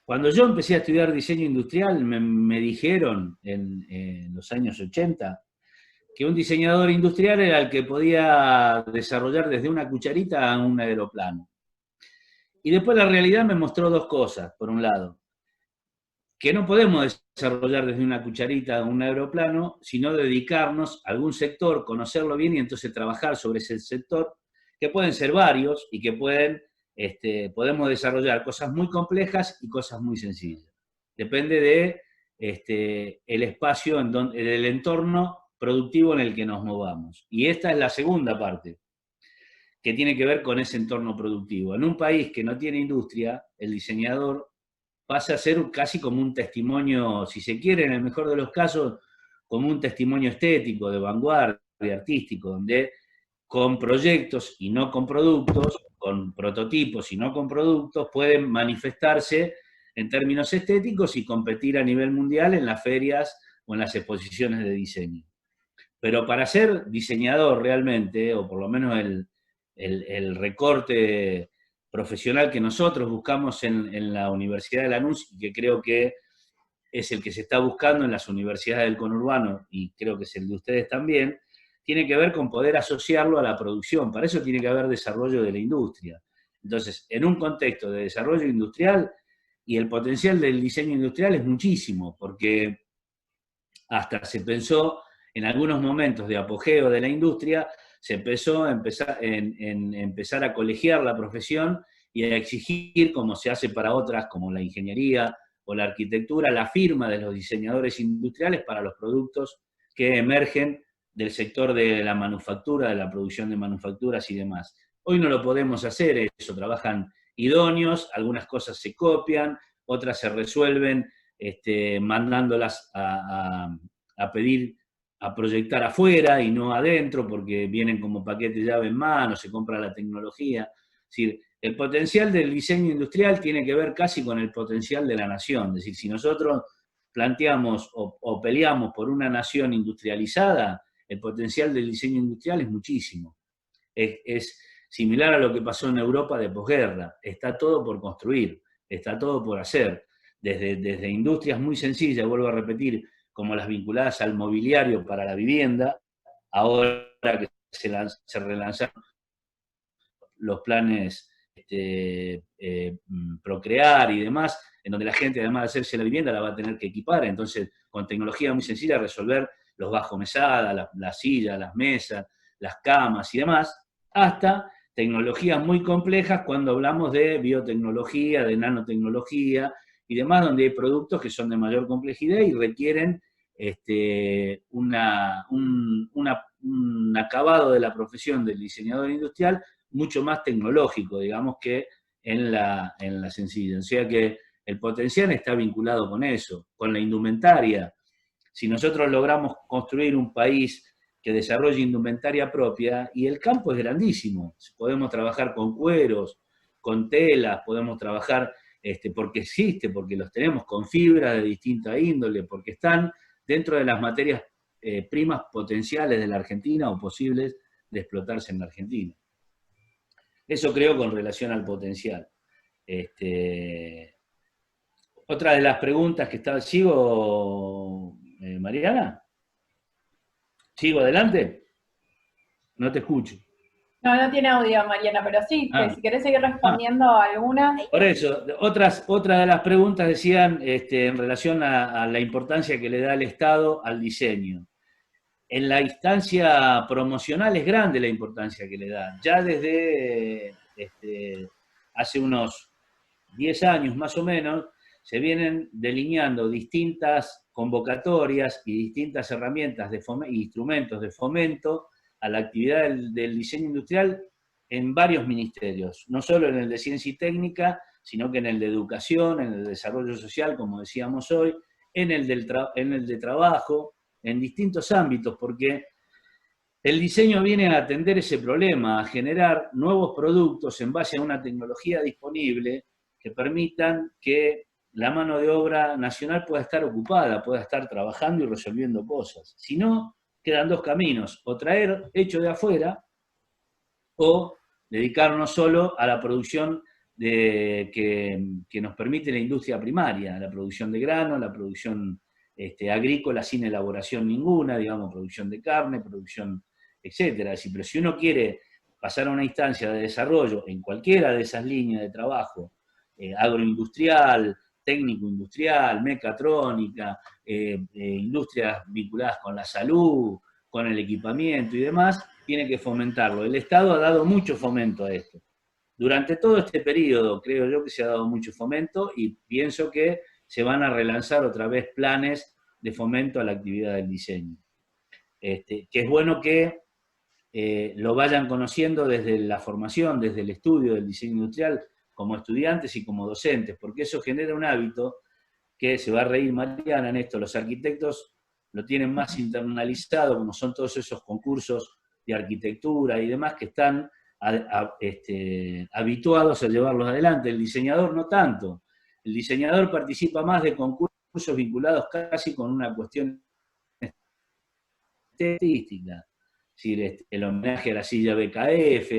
cuando yo empecé a estudiar diseño industrial, me dijeron en los años 80 que un diseñador industrial era el que podía desarrollar desde una cucharita a un aeroplano. Y después la realidad me mostró dos cosas, por un lado, que no podemos desarrollar desde una cucharita a un aeroplano, sino dedicarnos a algún sector, conocerlo bien y entonces trabajar sobre ese sector, que pueden ser varios y que podemos desarrollar cosas muy complejas y cosas muy sencillas. Depende de el espacio, del entorno productivo en el que nos movamos. Y esta es la segunda parte, que tiene que ver con ese entorno productivo. En un país que no tiene industria, el diseñador pasa a ser casi como un testimonio, si se quiere, en el mejor de los casos, como un testimonio estético, de vanguardia, artístico, donde con proyectos y no con productos, con prototipos y no con productos, pueden manifestarse en términos estéticos y competir a nivel mundial en las ferias o en las exposiciones de diseño. Pero para ser diseñador realmente, o por lo menos el recorte profesional que nosotros buscamos en la Universidad de Lanús, y que creo que es el que se está buscando en las universidades del conurbano, y creo que es el de ustedes también, tiene que ver con poder asociarlo a la producción. Para eso tiene que haber desarrollo de la industria. Entonces, en un contexto de desarrollo industrial, y el potencial del diseño industrial es muchísimo, porque hasta se pensó en algunos momentos de apogeo de la industria, se empezó a empezar a colegiar la profesión y a exigir, como se hace para otras, como la ingeniería o la arquitectura, la firma de los diseñadores industriales para los productos que emergen del sector de la manufactura, de la producción de manufacturas y demás. Hoy no lo podemos hacer eso, trabajan idóneos, algunas cosas se copian, otras se resuelven mandándolas a pedir, a proyectar afuera y no adentro, porque vienen como paquete llave en mano, se compra la tecnología. Es decir, el potencial del diseño industrial tiene que ver casi con el potencial de la nación. Es decir, si nosotros planteamos o peleamos por una nación industrializada, el potencial del diseño industrial es muchísimo. Es similar a lo que pasó en Europa de posguerra. Está todo por construir, está todo por hacer. Desde industrias muy sencillas, vuelvo a repetir, como las vinculadas al mobiliario para la vivienda, ahora que se relanzaron los planes Procrear y demás, en donde la gente, además de hacerse la vivienda, la va a tener que equipar. Entonces, con tecnología muy sencilla, resolver los bajomesadas, las sillas, las mesas, las camas y demás, hasta tecnologías muy complejas cuando hablamos de biotecnología, de nanotecnología y demás, donde hay productos que son de mayor complejidad y requieren un acabado de la profesión del diseñador industrial mucho más tecnológico, digamos, que en la sencilla. O sea que el potencial está vinculado con eso, con la indumentaria. Si nosotros logramos construir un país que desarrolle indumentaria propia, y el campo es grandísimo, podemos trabajar con cueros, con telas, podemos trabajar porque existe, porque los tenemos con fibra de distinta índole, porque están dentro de las materias primas potenciales de la Argentina o posibles de explotarse en la Argentina. Eso creo con relación al potencial. Otra de las preguntas que está... ¿Sigo, Mariana? ¿Sigo adelante? No te escucho. No, no tiene audio, Mariana, pero sí, si querés seguir respondiendo a alguna. Por eso, otra de las preguntas decían en relación a la importancia que le da el Estado al diseño. En la instancia promocional es grande la importancia que le da. Ya desde hace unos 10 años más o menos, se vienen delineando distintas convocatorias y distintas herramientas e instrumentos de fomento a la actividad del diseño industrial en varios ministerios, no solo en el de ciencia y técnica, sino que en el de educación, en el de desarrollo social, como decíamos hoy, en el de trabajo, en distintos ámbitos, porque el diseño viene a atender ese problema, a generar nuevos productos en base a una tecnología disponible que permitan que la mano de obra nacional pueda estar ocupada, pueda estar trabajando y resolviendo cosas. Si no, quedan dos caminos, o traer hecho de afuera, o dedicarnos solo a la producción que nos permite la industria primaria, la producción de grano, la producción agrícola sin elaboración ninguna, digamos, producción de carne, producción, etcétera. Pero si uno quiere pasar a una instancia de desarrollo en cualquiera de esas líneas de trabajo, agroindustrial, técnico-industrial, mecatrónica, industrias vinculadas con la salud, con el equipamiento y demás, tiene que fomentarlo. El Estado ha dado mucho fomento a esto. Durante todo este periodo creo yo que se ha dado mucho fomento y pienso que se van a relanzar otra vez planes de fomento a la actividad del diseño. Que es bueno que lo vayan conociendo desde la formación, desde el estudio del diseño industrial, como estudiantes y como docentes, porque eso genera un hábito que se va a reír Mariana en esto, los arquitectos lo tienen más internalizado, como son todos esos concursos de arquitectura y demás que están habituados a llevarlos adelante. El diseñador no tanto. El diseñador participa más de concursos vinculados casi con una cuestión estilística. Es decir, el homenaje a la silla BKF,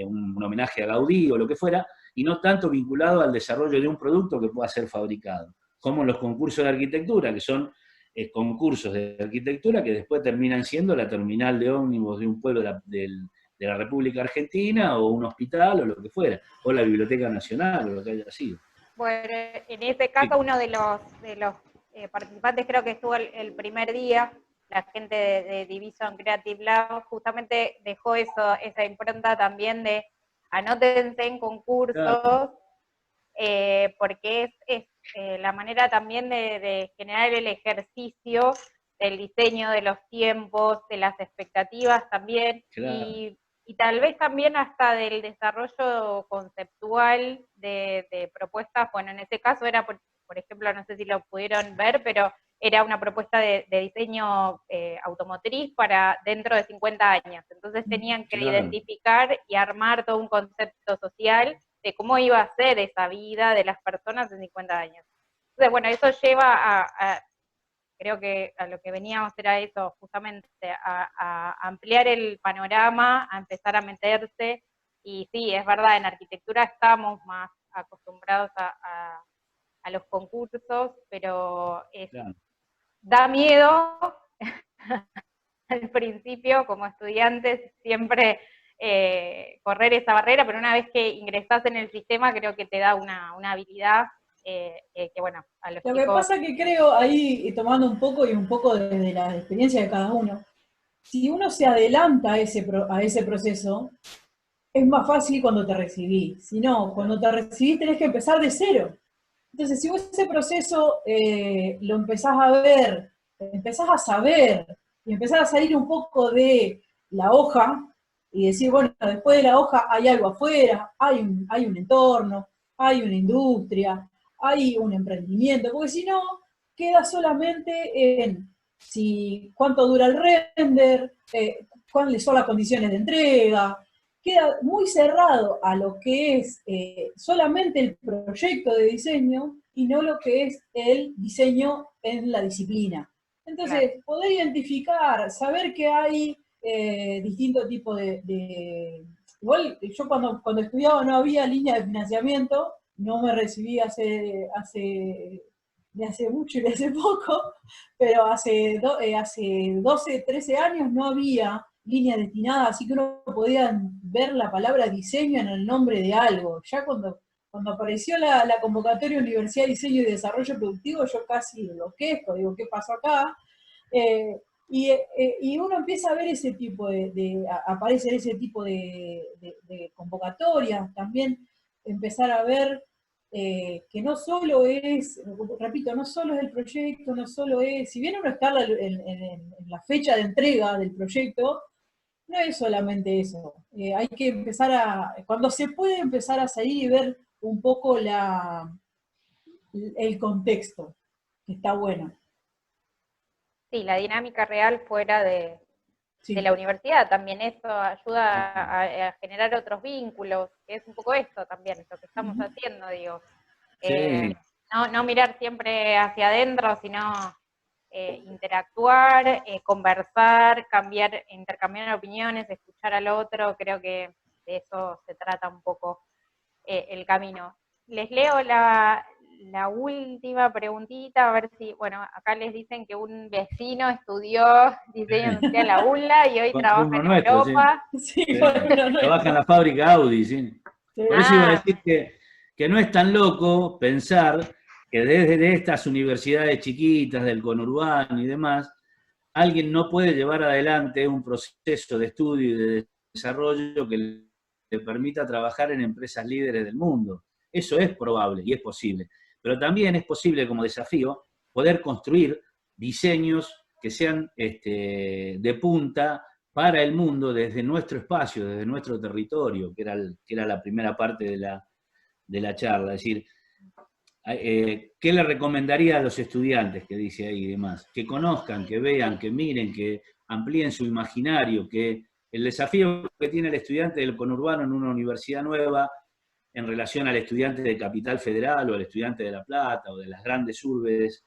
un homenaje a Gaudí o lo que fuera, y no tanto vinculado al desarrollo de un producto que pueda ser fabricado, como los concursos de arquitectura, que son concursos de arquitectura que después terminan siendo la terminal de ómnibus de un pueblo de la República Argentina, o un hospital, o lo que fuera, o la Biblioteca Nacional, o lo que haya sido. Bueno, en ese caso uno de los participantes, creo que estuvo el primer día, la gente de Division Creative Lab, justamente dejó esa impronta también de anótense en concursos, claro. Porque es la manera también de generar el ejercicio del diseño, de los tiempos, de las expectativas también, claro. Y tal vez también hasta del desarrollo conceptual de propuestas. Bueno, en ese caso era, por ejemplo, no sé si lo pudieron ver, pero era una propuesta de diseño automotriz para dentro de 50 años. Entonces tenían que claro. identificar y armar todo un concepto social de cómo iba a ser esa vida de las personas en 50 años. Entonces, bueno, eso lleva creo que a lo que veníamos era eso, justamente, a ampliar el panorama, a empezar a meterse, y sí, es verdad, en arquitectura estamos más acostumbrados a los concursos, pero claro. Da miedo al principio, como estudiantes, siempre correr esa barrera, pero una vez que ingresás en el sistema, creo que te da una habilidad que bueno, a los Lo chicos... que pasa que creo, ahí tomando un poco desde la experiencia de cada uno, si uno se adelanta a ese proceso, es más fácil cuando te recibís. Si no, cuando te recibís tenés que empezar de cero. Entonces, si vos ese proceso lo empezás a ver, empezás a saber, y empezás a salir un poco de la hoja, y decir, bueno, después de la hoja hay algo afuera, hay un entorno, hay una industria, hay un emprendimiento, porque si no, queda solamente en cuánto dura el render, cuáles son las condiciones de entrega, queda muy cerrado a lo que es solamente el proyecto de diseño y no lo que es el diseño en la disciplina. Entonces, claro. Poder identificar, saber que hay distintos tipos de... Igual, yo cuando estudiaba no había línea de financiamiento, no me recibí hace mucho y de hace poco, pero hace 12, 13 años no había líneas destinadas, así que uno podía ver la palabra diseño en el nombre de algo. Ya cuando apareció la convocatoria Universidad de Diseño y Desarrollo Productivo, yo casi enloquezco, digo, ¿qué pasó acá? Y uno empieza a ver ese tipo aparecer ese tipo de convocatorias, también empezar a ver que no solo es, repito, no solo es el proyecto, no solo es, si bien uno está en la fecha de entrega del proyecto, no es solamente eso. Hay que empezar cuando se puede empezar a salir y ver un poco el contexto, que está bueno. Sí, la dinámica real fuera de Sí. la universidad también, eso ayuda a generar otros vínculos, que es un poco esto también, lo que estamos haciendo, digo. Sí. No mirar siempre hacia adentro, sino interactuar, conversar, intercambiar opiniones, escuchar al otro, creo que de eso se trata un poco el camino. Les leo la última preguntita, a ver si, bueno, acá les dicen que un vecino estudió diseño industrial en la UNLA y hoy trabaja en Europa. Sí, trabaja en la fábrica Audi, sí. Por eso iba a decir que no es tan loco pensar que desde estas universidades chiquitas, del conurbano y demás, alguien no puede llevar adelante un proceso de estudio y de desarrollo que le permita trabajar en empresas líderes del mundo. Eso es probable y es posible. Pero también es posible, como desafío, poder construir diseños que sean de punta para el mundo desde nuestro espacio, desde nuestro territorio, que era la primera parte de la charla. Es decir, ¿qué le recomendaría a los estudiantes que dice ahí y demás? Que conozcan, que vean, que miren, que amplíen su imaginario, que el desafío que tiene el estudiante del conurbano en una universidad nueva en relación al estudiante de Capital Federal o al estudiante de La Plata o de las grandes urbes,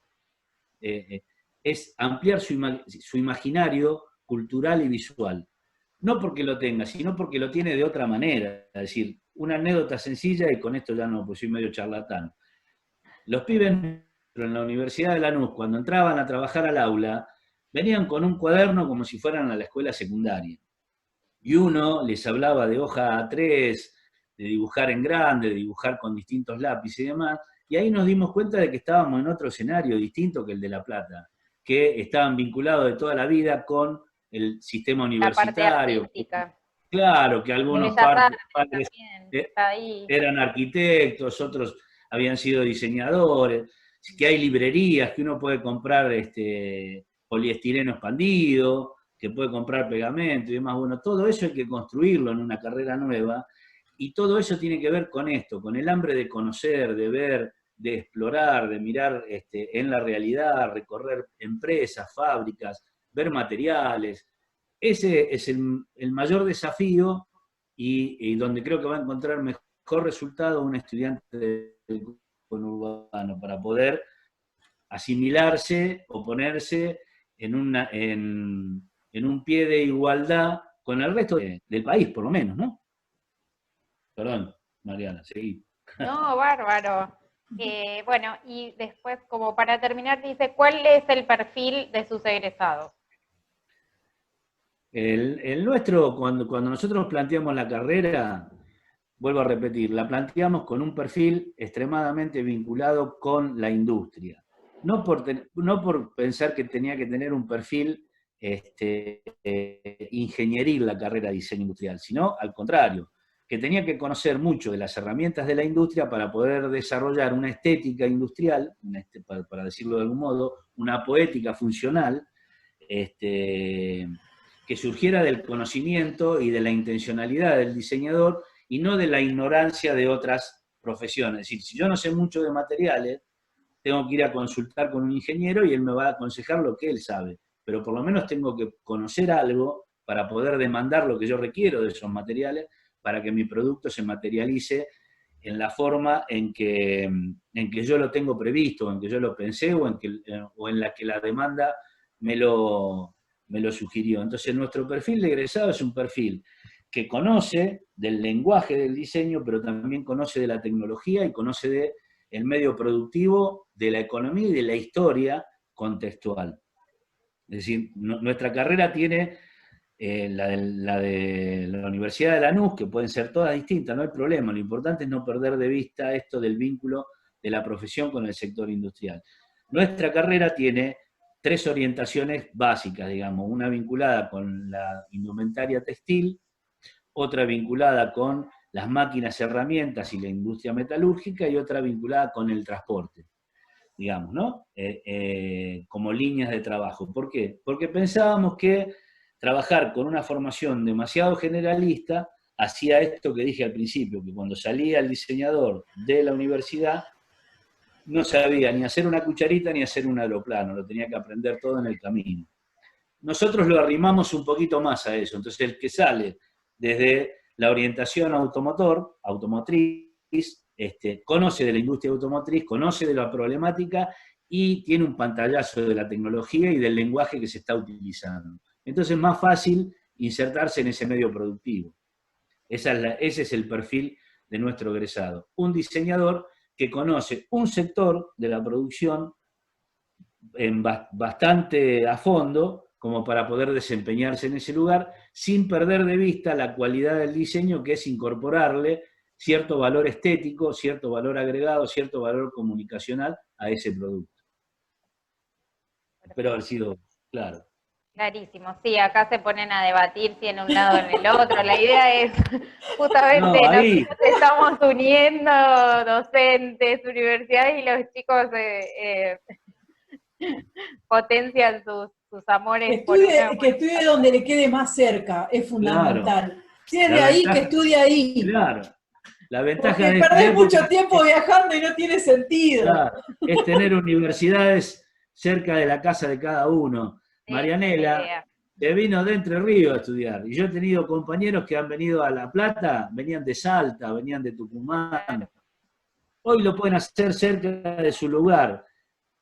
es ampliar su imaginario cultural y visual. No porque lo tenga, sino porque lo tiene de otra manera. Es decir, una anécdota sencilla, y con esto ya no, pues soy medio charlatán. Los pibes en la Universidad de Lanús, cuando entraban a trabajar al aula, venían con un cuaderno como si fueran a la escuela secundaria. Y uno les hablaba de hoja A3, de dibujar en grande, de dibujar con distintos lápices y demás, y ahí nos dimos cuenta de que estábamos en otro escenario distinto que el de La Plata, que estaban vinculados de toda la vida con el sistema universitario. La parte artística. Claro, que algunos padres eran arquitectos, otros habían sido diseñadores, que hay librerías, que uno puede comprar poliestireno expandido, que puede comprar pegamento y demás. Bueno, todo eso hay que construirlo en una carrera nueva, y todo eso tiene que ver con esto, con el hambre de conocer, de ver, de explorar, de mirar en la realidad, recorrer empresas, fábricas, ver materiales. Ese es el mayor desafío y donde creo que va a encontrar mejor resultado un estudiante del conurbano para poder asimilarse o ponerse en un pie de igualdad con el resto del país, por lo menos, ¿no? Perdón, Mariana, seguí. No, bárbaro. Bueno, y después, como para terminar, dice, ¿cuál es el perfil de sus egresados? El nuestro, cuando nosotros planteamos la carrera, vuelvo a repetir, la planteamos con un perfil extremadamente vinculado con la industria. No por pensar que tenía que tener un perfil ingenieril la carrera de diseño industrial, sino al contrario, que tenía que conocer mucho de las herramientas de la industria para poder desarrollar una estética industrial, para decirlo de algún modo, una poética funcional, que surgiera del conocimiento y de la intencionalidad del diseñador y no de la ignorancia de otras profesiones. Es decir, si yo no sé mucho de materiales, tengo que ir a consultar con un ingeniero y él me va a aconsejar lo que él sabe, pero por lo menos tengo que conocer algo para poder demandar lo que yo requiero de esos materiales para que mi producto se materialice en la forma en que yo lo tengo previsto, en que yo lo pensé o en la que la demanda me lo sugirió. Entonces nuestro perfil de egresado es un perfil que conoce del lenguaje del diseño, pero también conoce de la tecnología y conoce del medio productivo, de la economía y de la historia contextual. Es decir, nuestra carrera tiene la de la Universidad de Lanús, que pueden ser todas distintas, no hay problema. Lo importante es no perder de vista esto del vínculo de la profesión con el sector industrial. Nuestra carrera tiene 3 orientaciones básicas, digamos, una vinculada con la indumentaria textil, otra vinculada con las máquinas, herramientas y la industria metalúrgica, y otra vinculada con el transporte, digamos, ¿no? Como líneas de trabajo. ¿Por qué? Porque pensábamos que trabajar con una formación demasiado generalista hacía esto que dije al principio, que cuando salía el diseñador de la universidad no sabía ni hacer una cucharita ni hacer un aeroplano, lo tenía que aprender todo en el camino. Nosotros lo arrimamos un poquito más a eso, entonces el que sale desde la orientación automotriz, conoce de la industria automotriz, conoce de la problemática y tiene un pantallazo de la tecnología y del lenguaje que se está utilizando. Entonces es más fácil insertarse en ese medio productivo. Ese es el perfil de nuestro egresado. Un diseñador que conoce un sector de la producción bastante a fondo, como para poder desempeñarse en ese lugar, sin perder de vista la cualidad del diseño, que es incorporarle cierto valor estético, cierto valor agregado, cierto valor comunicacional a ese producto. Espero haber sido claro. Clarísimo, sí, acá se ponen a debatir si en un lado o en el otro. La idea es, justamente, nosotros estamos uniendo docentes, universidades, y los chicos potencian sus amores. Que estudie donde le quede más cerca, es fundamental. Claro. Si es de ahí, que estudie ahí. Claro. La ventaja porque perdés mucho tiempo viajando y no tiene sentido. Claro, es tener universidades cerca de la casa de cada uno. Marianela se vino de Entre Ríos a estudiar, y yo he tenido compañeros que han venido a La Plata, venían de Salta, venían de Tucumán. Hoy lo pueden hacer cerca de su lugar.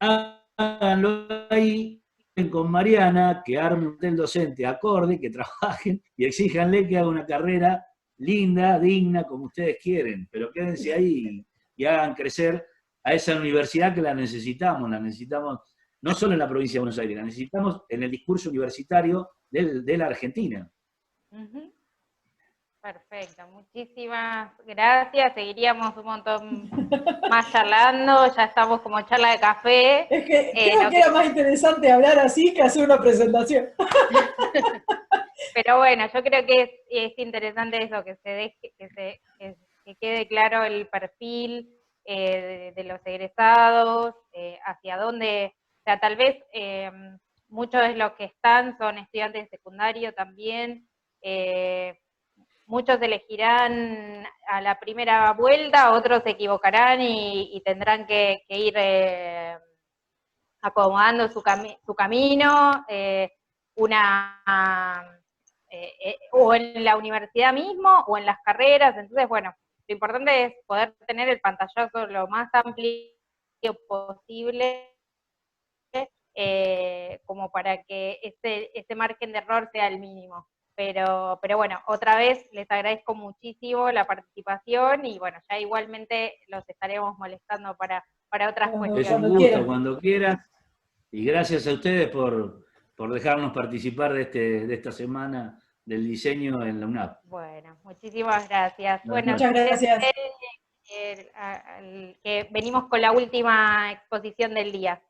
Háganlo ahí con Mariana, que arme un hotel docente acorde, que trabajen y exíjanle que haga una carrera linda, digna, como ustedes quieren, pero quédense ahí y hagan crecer a esa universidad, que la necesitamos no solo en la provincia de Buenos Aires, la necesitamos en el discurso universitario de la Argentina. Perfecto, muchísimas gracias. Seguiríamos un montón más charlando, ya estamos como charla de café. Es que creo que era más interesante hablar así que hacer una presentación. Pero bueno, yo creo que es interesante eso, que quede claro el perfil de los egresados, hacia dónde, o sea, tal vez muchos de los que están son estudiantes de secundario también, muchos elegirán a la primera vuelta, otros se equivocarán y tendrán que ir acomodando su camino, o en la universidad mismo, o en las carreras. Entonces, bueno, lo importante es poder tener el pantallazo lo más amplio posible, como para que ese margen de error sea el mínimo. Pero bueno, otra vez les agradezco muchísimo la participación, y bueno, ya igualmente los estaremos molestando para otras cuestiones. Es un gusto, cuando quieras, y gracias a ustedes por dejarnos participar de esta semana del diseño en la UNAP. Bueno, muchísimas gracias. Bueno, muchas gracias. Que venimos con la última exposición del día.